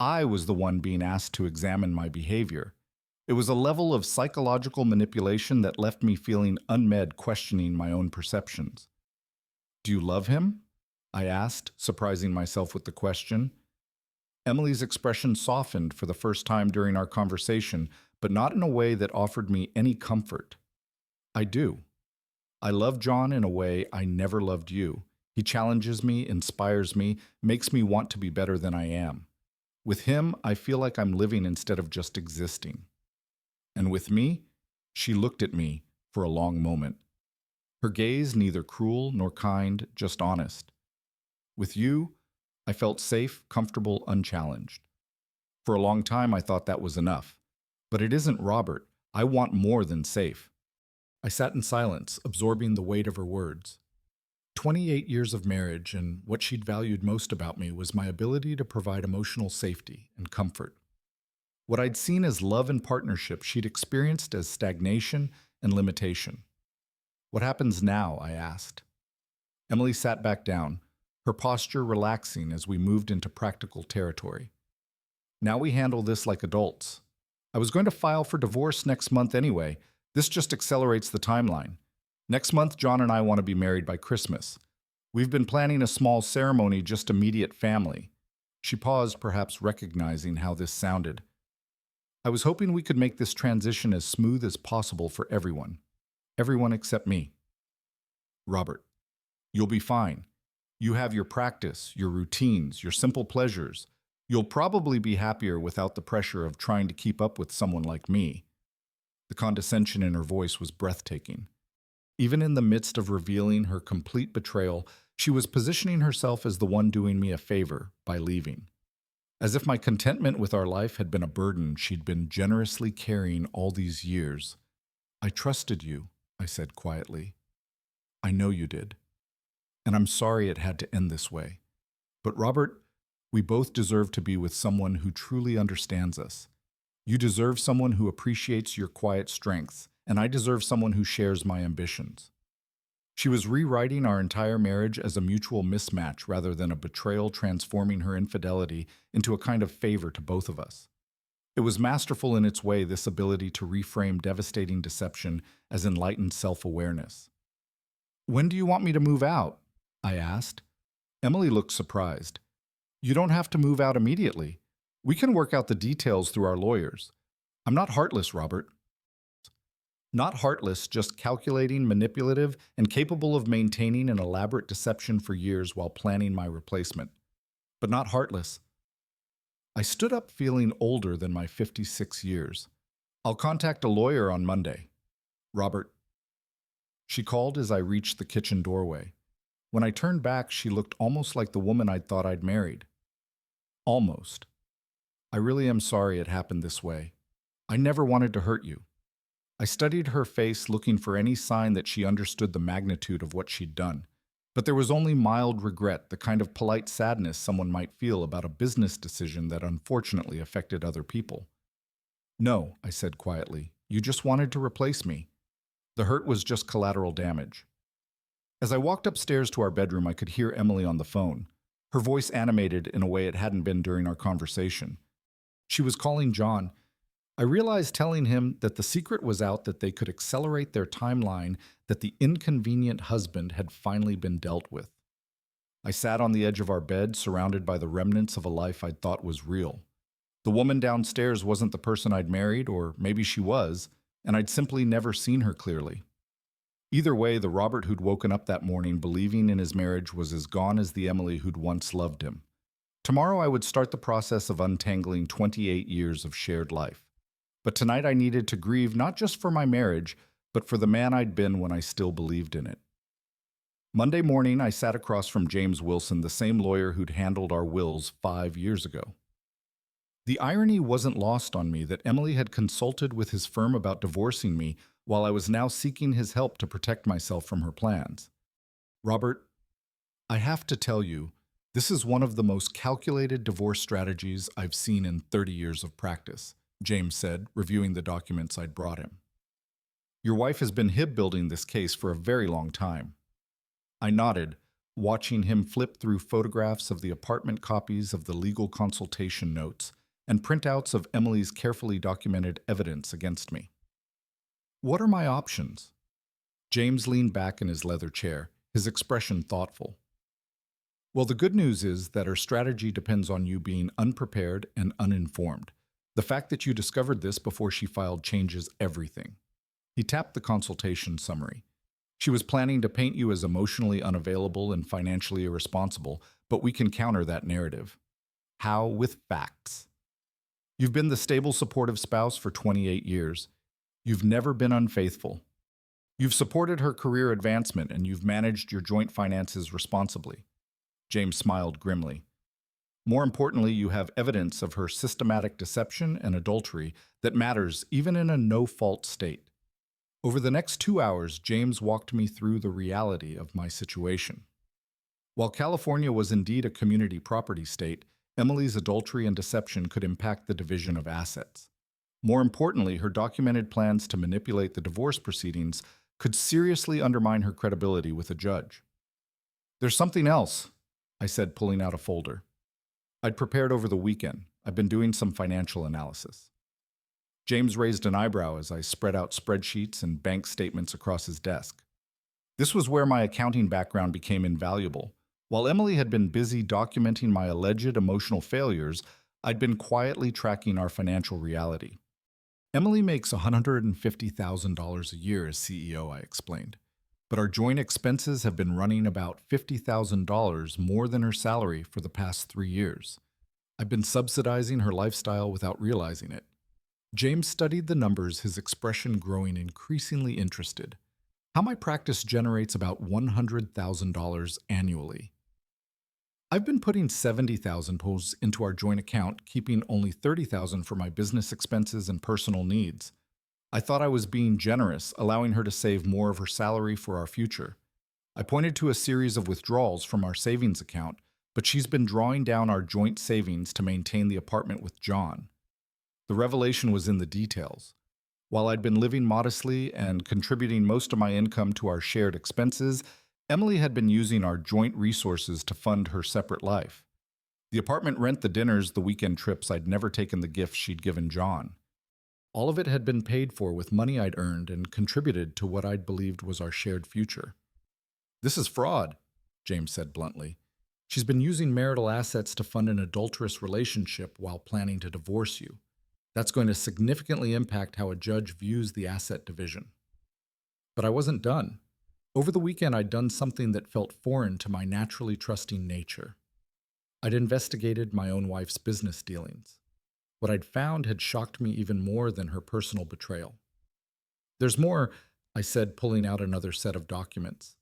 I was the one being asked to examine my behavior. It was a level of psychological manipulation that left me feeling unmet, questioning my own perceptions. Do you love him? I asked, surprising myself with the question. Emily's expression softened for the first time during our conversation, but not in a way that offered me any comfort. I do. I love John in a way I never loved you. He challenges me, inspires me, makes me want to be better than I am. With him, I feel like I'm living instead of just existing. And with me, she looked at me for a long moment. Her gaze neither cruel nor kind, just honest. With you, I felt safe, comfortable, unchallenged. For a long time, I thought that was enough. But it isn't, Robert. I want more than safe. I sat in silence, absorbing the weight of her words. 28 years of marriage, and what she'd valued most about me was my ability to provide emotional safety and comfort. What I'd seen as love and partnership, she'd experienced as stagnation and limitation. What happens now? I asked. Emily sat back down, her posture relaxing as we moved into practical territory. Now we handle this like adults. I was going to file for divorce next month anyway. This just accelerates the timeline. Next month, John and I want to be married by Christmas. We've been planning a small ceremony, just immediate family. She paused, perhaps recognizing how this sounded. I was hoping we could make this transition as smooth as possible for everyone. Everyone except me. Robert, you'll be fine. You have your practice, your routines, your simple pleasures. You'll probably be happier without the pressure of trying to keep up with someone like me. The condescension in her voice was breathtaking. Even in the midst of revealing her complete betrayal, she was positioning herself as the one doing me a favor by leaving. As if my contentment with our life had been a burden she'd been generously carrying all these years. I trusted you, I said quietly. I know you did. And I'm sorry it had to end this way. But Robert, we both deserve to be with someone who truly understands us. You deserve someone who appreciates your quiet strengths, and I deserve someone who shares my ambitions. She was rewriting our entire marriage as a mutual mismatch rather than a betrayal, transforming her infidelity into a kind of favor to both of us. It was masterful in its way, this ability to reframe devastating deception as enlightened self-awareness. When do you want me to move out? I asked. Emily looked surprised. You don't have to move out immediately. We can work out the details through our lawyers. I'm not heartless, Robert. Not heartless, just calculating, manipulative, and capable of maintaining an elaborate deception for years while planning my replacement. But not heartless. I stood up feeling older than my 56 years. I'll contact a lawyer on Monday. Robert. She called as I reached the kitchen doorway. When I turned back, she looked almost like the woman I'd thought I'd married. Almost. I really am sorry it happened this way. I never wanted to hurt you. I studied her face, looking for any sign that she understood the magnitude of what she'd done. But there was only mild regret, the kind of polite sadness someone might feel about a business decision that unfortunately affected other people. No, I said quietly. You just wanted to replace me. The hurt was just collateral damage. As I walked upstairs to our bedroom, I could hear Emily on the phone, her voice animated in a way it hadn't been during our conversation. She was calling John. I realized telling him that the secret was out, that they could accelerate their timeline, that the inconvenient husband had finally been dealt with. I sat on the edge of our bed, surrounded by the remnants of a life I'd thought was real. The woman downstairs wasn't the person I'd married, or maybe she was, and I'd simply never seen her clearly. Either way, the Robert who'd woken up that morning believing in his marriage was as gone as the Emily who'd once loved him. Tomorrow I would start the process of untangling 28 years of shared life. But tonight I needed to grieve not just for my marriage, but for the man I'd been when I still believed in it. Monday morning, I sat across from James Wilson, the same lawyer who'd handled our wills 5 years ago. The irony wasn't lost on me that Emily had consulted with his firm about divorcing me while I was now seeking his help to protect myself from her plans. Robert, I have to tell you, this is one of the most calculated divorce strategies I've seen in 30 years of practice, James said, reviewing the documents I'd brought him. Your wife has been hib-building this case for a very long time. I nodded, watching him flip through photographs of the apartment, copies of the legal consultation notes, and printouts of Emily's carefully documented evidence against me. What are my options? James leaned back in his leather chair, his expression thoughtful. Well, the good news is that her strategy depends on you being unprepared and uninformed. The fact that you discovered this before she filed changes everything. He tapped the consultation summary. She was planning to paint you as emotionally unavailable and financially irresponsible, but we can counter that narrative. How? With facts. You've been the stable, supportive spouse for 28 years. You've never been unfaithful. You've supported her career advancement and you've managed your joint finances responsibly. James smiled grimly. More importantly, you have evidence of her systematic deception and adultery that matters even in a no-fault state. Over the next 2 hours, James walked me through the reality of my situation. While California was indeed a community property state, Emily's adultery and deception could impact the division of assets. More importantly, her documented plans to manipulate the divorce proceedings could seriously undermine her credibility with a judge. There's something else, I said, pulling out a folder. I'd prepared over the weekend. I've been doing some financial analysis. James raised an eyebrow as I spread out spreadsheets and bank statements across his desk. This was where my accounting background became invaluable. While Emily had been busy documenting my alleged emotional failures, I'd been quietly tracking our financial reality. Emily makes $150,000 a year as CEO, I explained. But our joint expenses have been running about $50,000 more than her salary for the past 3 years. I've been subsidizing her lifestyle without realizing it. James studied the numbers, his expression growing increasingly interested. How my practice generates about $100,000 annually. I've been putting $70,000 into our joint account, keeping only $30,000 for my business expenses and personal needs. I thought I was being generous, allowing her to save more of her salary for our future. I pointed to a series of withdrawals from our savings account, but she's been drawing down our joint savings to maintain the apartment with John. The revelation was in the details. While I'd been living modestly and contributing most of my income to our shared expenses, Emily had been using our joint resources to fund her separate life. The apartment rent, the dinners, the weekend trips, I'd never taken the gifts she'd given John. All of it had been paid for with money I'd earned and contributed to what I'd believed was our shared future. This is fraud, James said bluntly. She's been using marital assets to fund an adulterous relationship while planning to divorce you. That's going to significantly impact how a judge views the asset division. But I wasn't done. Over the weekend, I'd done something that felt foreign to my naturally trusting nature. I'd investigated my own wife's business dealings. What I'd found had shocked me even more than her personal betrayal. There's more, I said, pulling out another set of documents.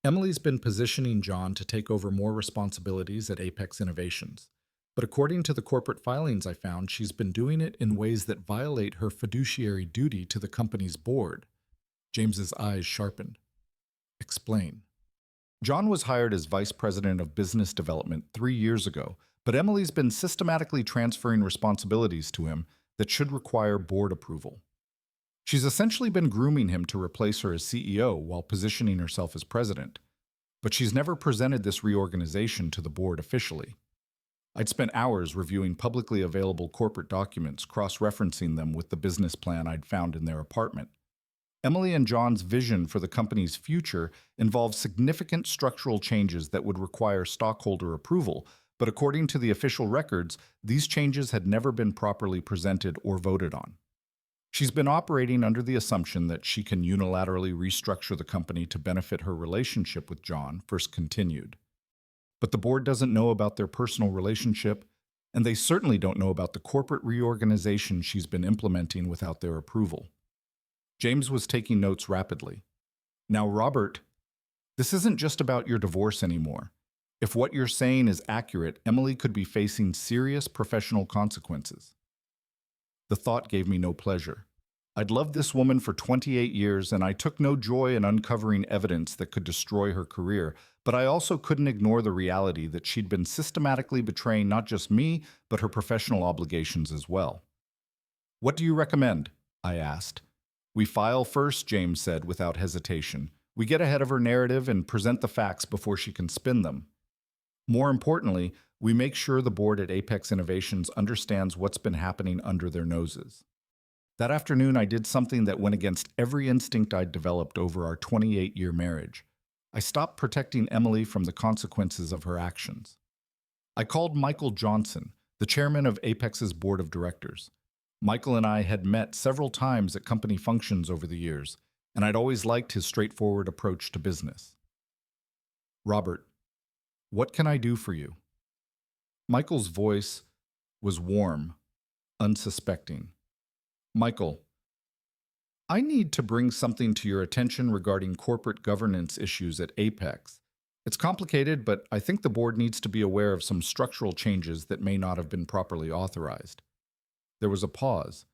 Emily's been positioning John to take over more responsibilities at Apex Innovations. But according to the corporate filings I found, she's been doing it in ways that violate her fiduciary duty to the company's board. James's eyes sharpened. Explain. John was hired as vice president of business development 3 years ago, but Emily's been systematically transferring responsibilities to him that should require board approval. She's essentially been grooming him to replace her as CEO while positioning herself as president, but she's never presented this reorganization to the board officially. I'd spent hours reviewing publicly available corporate documents, cross-referencing them with the business plan I'd found in their apartment. Emily and John's vision for the company's future involved significant structural changes that would require stockholder approval, but according to the official records, these changes had never been properly presented or voted on. She's been operating under the assumption that she can unilaterally restructure the company to benefit her relationship with John, first continued. But the board doesn't know about their personal relationship, and they certainly don't know about the corporate reorganization she's been implementing without their approval. James was taking notes rapidly. Now, Robert, this isn't just about your divorce anymore. If what you're saying is accurate, Emily could be facing serious professional consequences. The thought gave me no pleasure. I'd loved this woman for 28 years, and I took no joy in uncovering evidence that could destroy her career, but I also couldn't ignore the reality that she'd been systematically betraying not just me, but her professional obligations as well. What do you recommend? I asked. We file first, James said without hesitation. We get ahead of her narrative and present the facts before she can spin them. More importantly, we make sure the board at Apex Innovations understands what's been happening under their noses. That afternoon, I did something that went against every instinct I'd developed over our 28-year marriage. I stopped protecting Emily from the consequences of her actions. I called Michael Johnson, the chairman of Apex's board of directors. Michael and I had met several times at company functions over the years, and I'd always liked his straightforward approach to business. Robert, what can I do for you? Michael's voice was warm, unsuspecting. Michael, I need to bring something to your attention regarding corporate governance issues at Apex. It's complicated, but I think the board needs to be aware of some structural changes that may not have been properly authorized. There was a pause.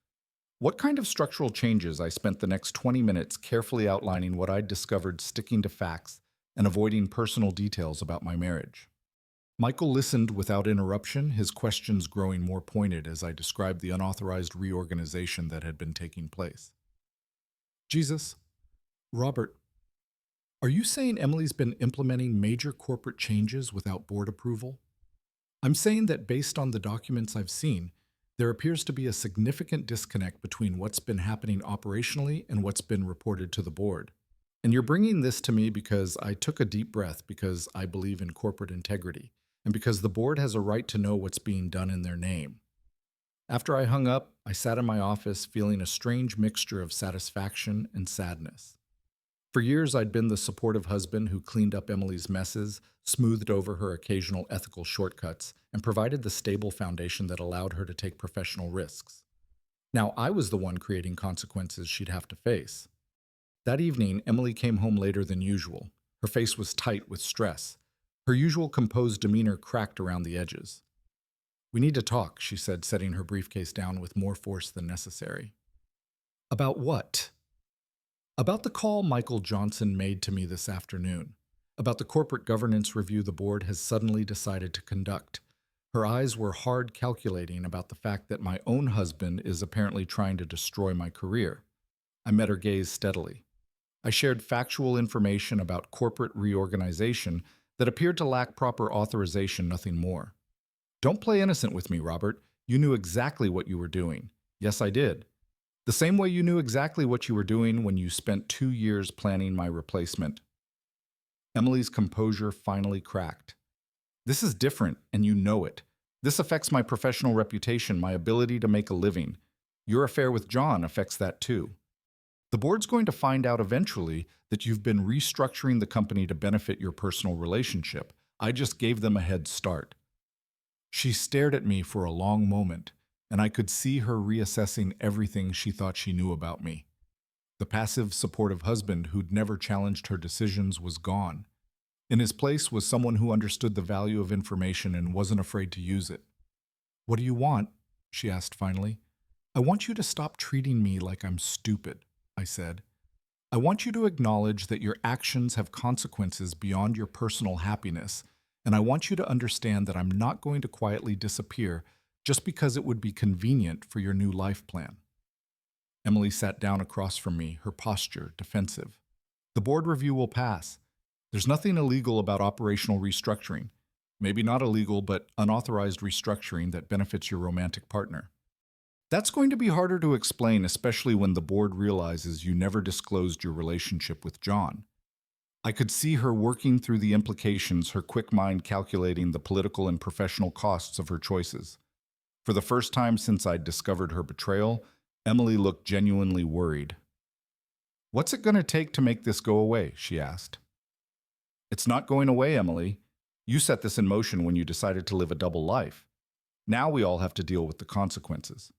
What kind of structural changes? I spent the next 20 minutes carefully outlining what I'd discovered, sticking to facts and avoiding personal details about my marriage. Michael listened without interruption, his questions growing more pointed as I described the unauthorized reorganization that had been taking place. Jesus, Robert, are you saying Emily's been implementing major corporate changes without board approval? I'm saying that based on the documents I've seen, there appears to be a significant disconnect between what's been happening operationally and what's been reported to the board. And you're bringing this to me because I took a deep breath, because I believe in corporate integrity, and because the board has a right to know what's being done in their name. After I hung up, I sat in my office feeling a strange mixture of satisfaction and sadness. For years, I'd been the supportive husband who cleaned up Emily's messes, smoothed over her occasional ethical shortcuts, and provided the stable foundation that allowed her to take professional risks. Now I was the one creating consequences she'd have to face. That evening, Emily came home later than usual. Her face was tight with stress. Her usual composed demeanor cracked around the edges. "We need to talk," she said, setting her briefcase down with more force than necessary. "About what?" "About the call Michael Johnson made to me this afternoon. About the corporate governance review the board has suddenly decided to conduct." Her eyes were hard, calculating about the fact that my own husband is apparently trying to destroy my career. I met her gaze steadily. I shared factual information about corporate reorganization that appeared to lack proper authorization, nothing more. "Don't play innocent with me, Robert. You knew exactly what you were doing." "Yes, I did. The same way you knew exactly what you were doing when you spent 2 years planning my replacement." Emily's composure finally cracked. "This is different, and you know it. This affects my professional reputation, my ability to make a living. Your affair with John affects that too. The board's going to find out eventually that you've been restructuring the company to benefit your personal relationship. I just gave them a head start." She stared at me for a long moment, and I could see her reassessing everything she thought she knew about me. The passive, supportive husband who'd never challenged her decisions was gone. In his place was someone who understood the value of information and wasn't afraid to use it. "What do you want?" she asked finally. "I want you to stop treating me like I'm stupid," I said. "I want you to acknowledge that your actions have consequences beyond your personal happiness, and I want you to understand that I'm not going to quietly disappear just because it would be convenient for your new life plan." Emily sat down across from me, her posture defensive. "The board review will pass. There's nothing illegal about operational restructuring. Maybe not illegal, but unauthorized restructuring that benefits your romantic partner. That's going to be harder to explain, especially when the board realizes you never disclosed your relationship with John." I could see her working through the implications, her quick mind calculating the political and professional costs of her choices. For the first time since I'd discovered her betrayal, Emily looked genuinely worried. "What's it going to take to make this go away?" she asked. "It's not going away, Emily. You set this in motion when you decided to live a double life. Now we all have to deal with the consequences.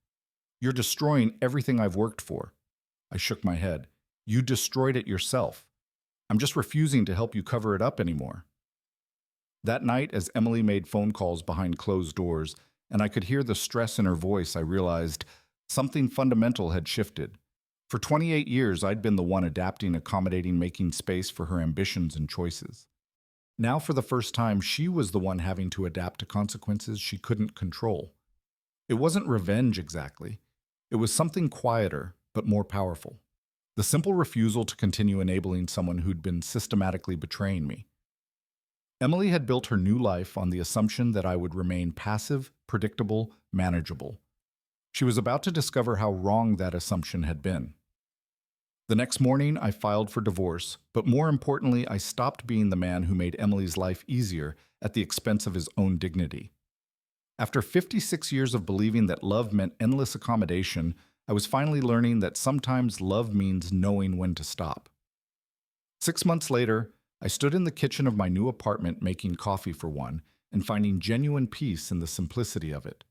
You're destroying everything I've worked for." I shook my head. "You destroyed it yourself. I'm just refusing to help you cover it up anymore." That night, as Emily made phone calls behind closed doors, and I could hear the stress in her voice, I realized something fundamental had shifted. For 28 years, I'd been the one adapting, accommodating, making space for her ambitions and choices. Now, for the first time, she was the one having to adapt to consequences she couldn't control. It wasn't revenge exactly. It was something quieter, but more powerful. The simple refusal to continue enabling someone who'd been systematically betraying me. Emily had built her new life on the assumption that I would remain passive, predictable, manageable. She was about to discover how wrong that assumption had been. The next morning, I filed for divorce, but more importantly, I stopped being the man who made Emily's life easier at the expense of his own dignity. After 56 years of believing that love meant endless accommodation, I was finally learning that sometimes love means knowing when to stop. 6 months later, I stood in the kitchen of my new apartment making coffee for one and finding genuine peace in the simplicity of it.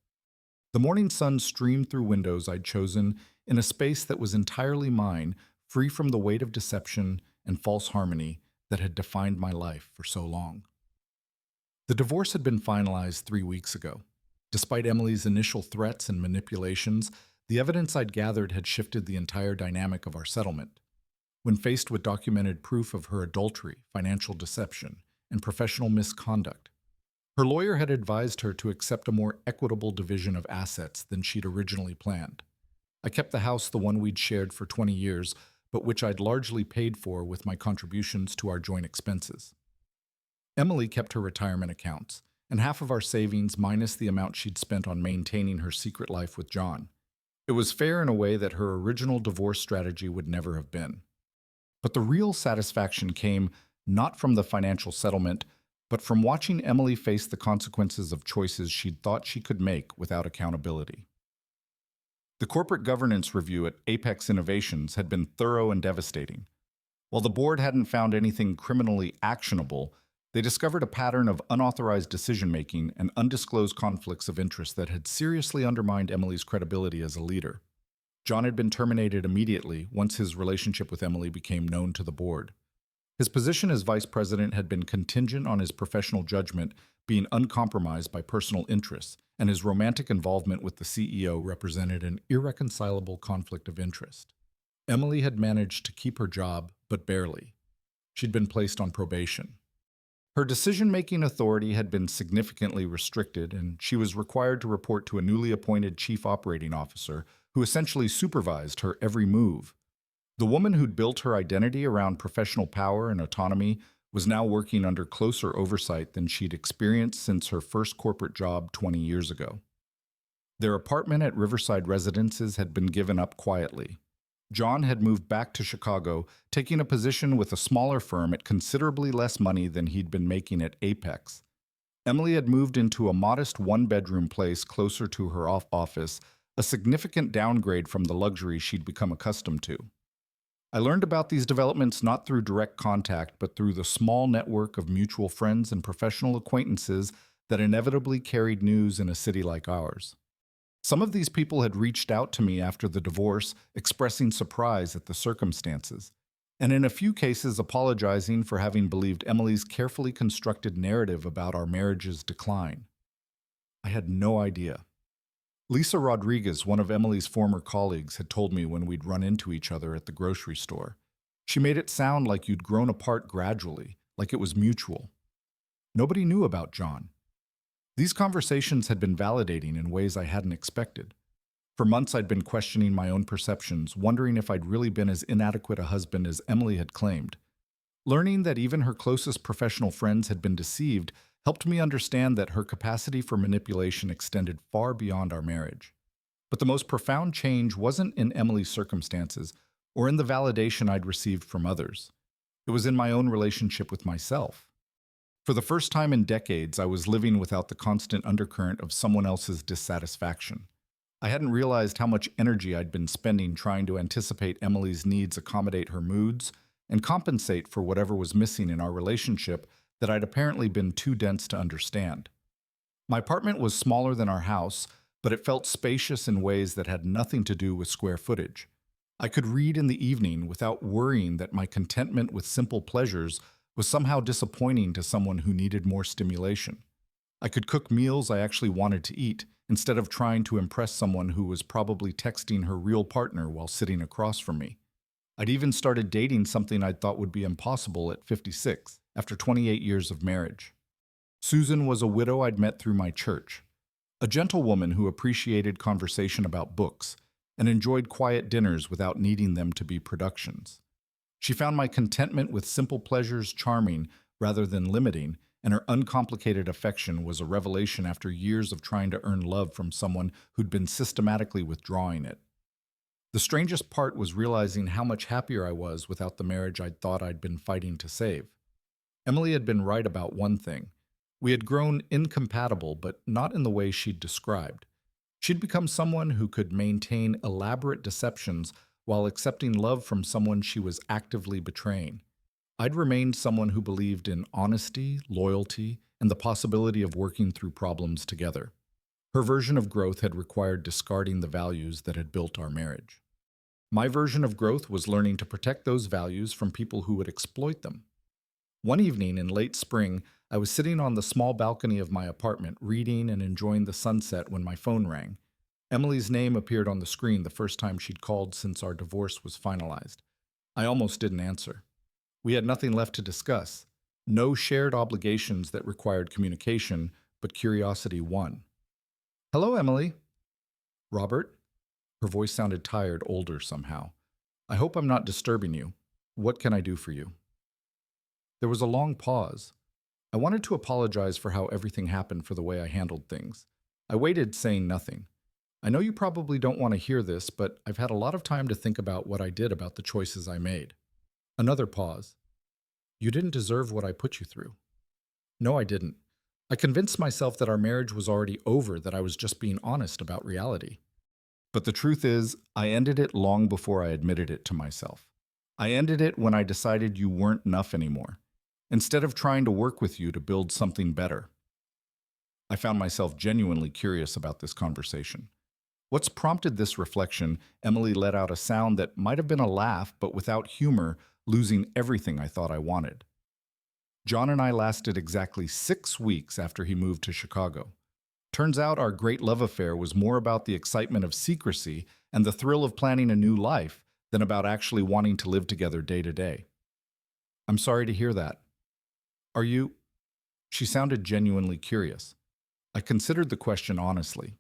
The morning sun streamed through windows I'd chosen in a space that was entirely mine, free from the weight of deception and false harmony that had defined my life for so long. The divorce had been finalized 3 weeks ago. Despite Emily's initial threats and manipulations, the evidence I'd gathered had shifted the entire dynamic of our settlement. When faced with documented proof of her adultery, financial deception, and professional misconduct, her lawyer had advised her to accept a more equitable division of assets than she'd originally planned. I kept the house, the one we'd shared for 20 years, but which I'd largely paid for with my contributions to our joint expenses. Emily kept her retirement accounts, and half of our savings minus the amount she'd spent on maintaining her secret life with John. It was fair in a way that her original divorce strategy would never have been. But the real satisfaction came not from the financial settlement, but from watching Emily face the consequences of choices she'd thought she could make without accountability. The corporate governance review at Apex Innovations had been thorough and devastating. While the board hadn't found anything criminally actionable, they discovered a pattern of unauthorized decision-making and undisclosed conflicts of interest that had seriously undermined Emily's credibility as a leader. John had been terminated immediately once his relationship with Emily became known to the board. His position as vice president had been contingent on his professional judgment being uncompromised by personal interests, and his romantic involvement with the CEO represented an irreconcilable conflict of interest. Emily had managed to keep her job, but barely. She'd been placed on probation. Her decision-making authority had been significantly restricted, and she was required to report to a newly appointed chief operating officer who essentially supervised her every move. The woman who'd built her identity around professional power and autonomy was now working under closer oversight than she'd experienced since her first corporate job 20 years ago. Their apartment at Riverside Residences had been given up quietly. John had moved back to Chicago, taking a position with a smaller firm at considerably less money than he'd been making at Apex. Emily had moved into a modest one-bedroom place closer to her office, a significant downgrade from the luxury she'd become accustomed to. I learned about these developments not through direct contact, but through the small network of mutual friends and professional acquaintances that inevitably carried news in a city like ours. Some of these people had reached out to me after the divorce, expressing surprise at the circumstances, and in a few cases apologizing for having believed Emily's carefully constructed narrative about our marriage's decline. I had no idea. Lisa Rodriguez, one of Emily's former colleagues, had told me when we'd run into each other at the grocery store. She made it sound like you'd grown apart gradually, like it was mutual. Nobody knew about John. These conversations had been validating in ways I hadn't expected. For months I'd been questioning my own perceptions, wondering if I'd really been as inadequate a husband as Emily had claimed. Learning that even her closest professional friends had been deceived helped me understand that her capacity for manipulation extended far beyond our marriage. But the most profound change wasn't in Emily's circumstances or in the validation I'd received from others. It was in my own relationship with myself. For the first time in decades, I was living without the constant undercurrent of someone else's dissatisfaction. I hadn't realized how much energy I'd been spending trying to anticipate Emily's needs, accommodate her moods, and compensate for whatever was missing in our relationship that I'd apparently been too dense to understand. My apartment was smaller than our house, but it felt spacious in ways that had nothing to do with square footage. I could read in the evening without worrying that my contentment with simple pleasures was somehow disappointing to someone who needed more stimulation. I could cook meals I actually wanted to eat, instead of trying to impress someone who was probably texting her real partner while sitting across from me. I'd even started dating something I'd thought would be impossible at 56, after 28 years of marriage. Susan was a widow I'd met through my church, a gentle woman who appreciated conversation about books and enjoyed quiet dinners without needing them to be productions. She found my contentment with simple pleasures charming rather than limiting, and her uncomplicated affection was a revelation after years of trying to earn love from someone who'd been systematically withdrawing it. The strangest part was realizing how much happier I was without the marriage I'd thought I'd been fighting to save. Emily had been right about one thing. We had grown incompatible, but not in the way she'd described. She'd become someone who could maintain elaborate deceptions while accepting love from someone she was actively betraying. I'd remained someone who believed in honesty, loyalty, and the possibility of working through problems together. Her version of growth had required discarding the values that had built our marriage. My version of growth was learning to protect those values from people who would exploit them. One evening in late spring, I was sitting on the small balcony of my apartment, reading and enjoying the sunset when my phone rang. Emily's name appeared on the screen the first time she'd called since our divorce was finalized. I almost didn't answer. We had nothing left to discuss. No shared obligations that required communication, but curiosity won. Hello, Emily. Robert? Her voice sounded tired, older somehow. I hope I'm not disturbing you. What can I do for you? There was a long pause. I wanted to apologize for how everything happened, for the way I handled things. I waited, saying nothing. I know you probably don't want to hear this, but I've had a lot of time to think about what I did about the choices I made. Another pause. You didn't deserve what I put you through. No, I didn't. I convinced myself that our marriage was already over, that I was just being honest about reality. But the truth is, I ended it long before I admitted it to myself. I ended it when I decided you weren't enough anymore, instead of trying to work with you to build something better. I found myself genuinely curious about this conversation. What's prompted this reflection? Emily let out a sound that might have been a laugh, but without humor, losing everything I thought I wanted. John and I lasted exactly 6 weeks after he moved to Chicago. Turns out our great love affair was more about the excitement of secrecy and the thrill of planning a new life than about actually wanting to live together day to day. I'm sorry to hear that. Are you? She sounded genuinely curious. I considered the question honestly.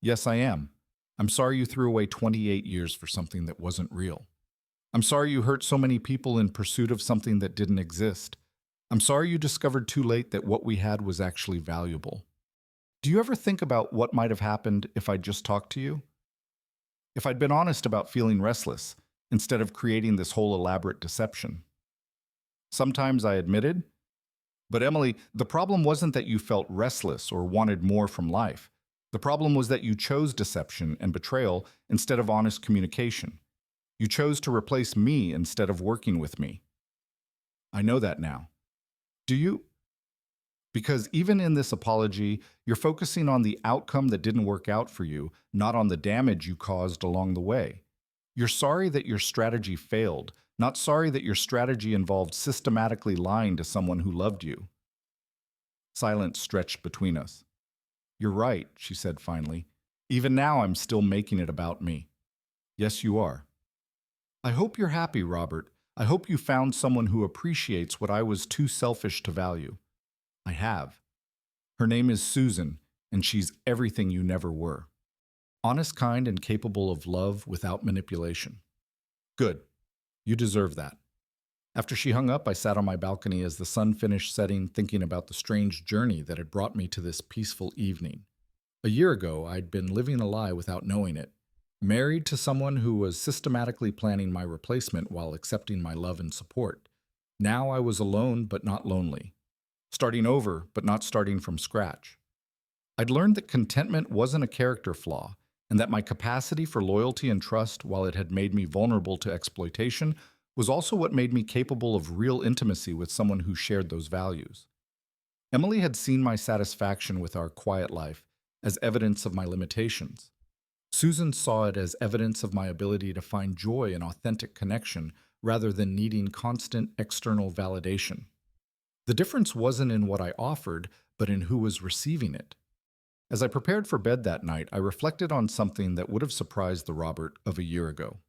Yes, I am. I'm sorry you threw away 28 years for something that wasn't real. I'm sorry you hurt so many people in pursuit of something that didn't exist. I'm sorry you discovered too late that what we had was actually valuable. Do you ever think about what might have happened if I'd just talked to you? If I'd been honest about feeling restless, instead of creating this whole elaborate deception? Sometimes I admitted. But Emily, the problem wasn't that you felt restless or wanted more from life. The problem was that you chose deception and betrayal instead of honest communication. You chose to replace me instead of working with me. I know that now. Do you? Because even in this apology, you're focusing on the outcome that didn't work out for you, not on the damage you caused along the way. You're sorry that your strategy failed, not sorry that your strategy involved systematically lying to someone who loved you. Silence stretched between us. You're right, she said finally. Even now I'm still making it about me. Yes, you are. I hope you're happy, Robert. I hope you found someone who appreciates what I was too selfish to value. I have. Her name is Susan, and she's everything you never were. Honest, kind, and capable of love without manipulation. Good. You deserve that. After she hung up, I sat on my balcony as the sun finished setting, thinking about the strange journey that had brought me to this peaceful evening. A year ago, I'd been living a lie without knowing it, married to someone who was systematically planning my replacement while accepting my love and support. Now I was alone but not lonely, starting over but not starting from scratch. I'd learned that contentment wasn't a character flaw, and that my capacity for loyalty and trust, while it had made me vulnerable to exploitation, was also what made me capable of real intimacy with someone who shared those values. Emily had seen my satisfaction with our quiet life as evidence of my limitations. Susan saw it as evidence of my ability to find joy in authentic connection rather than needing constant external validation. The difference wasn't in what I offered, but in who was receiving it. As I prepared for bed that night, I reflected on something that would have surprised the Robert of a year ago.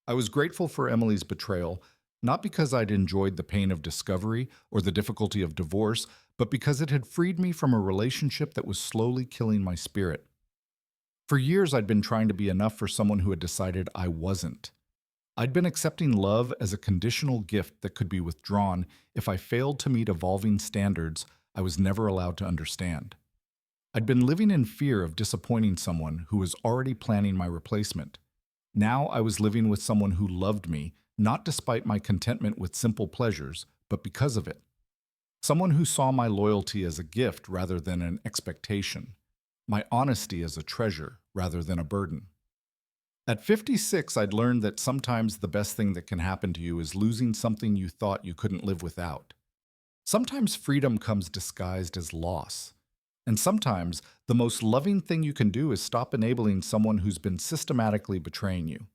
I was grateful for Emily's betrayal, not because I'd enjoyed the pain of discovery or the difficulty of divorce, but because it had freed me from a relationship that was slowly killing my spirit. For years, I'd been trying to be enough for someone who had decided I wasn't. I'd been accepting love as a conditional gift that could be withdrawn if I failed to meet evolving standards I was never allowed to understand. I'd been living in fear of disappointing someone who was already planning my replacement. Now I was living with someone who loved me, not despite my contentment with simple pleasures, but because of it. Someone who saw my loyalty as a gift rather than an expectation. my honesty as a treasure rather than a burden. At 56, I'd learned that sometimes the best thing that can happen to you is losing something you thought you couldn't live without. Sometimes freedom comes disguised as loss. And sometimes the most loving thing you can do is stop enabling someone who's been systematically betraying you.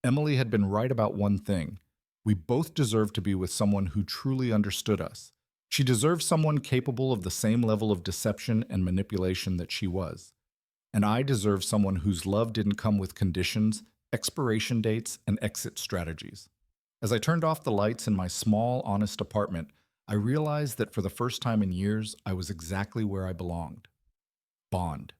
Emily had been right about one thing. We both deserved to be with someone who truly understood us. She deserved someone capable of the same level of deception and manipulation that she was. And I deserve someone whose love didn't come with conditions, expiration dates, and exit strategies. As I turned off the lights in my small, honest apartment, I realized that for the first time in years, I was exactly where I belonged. Bond.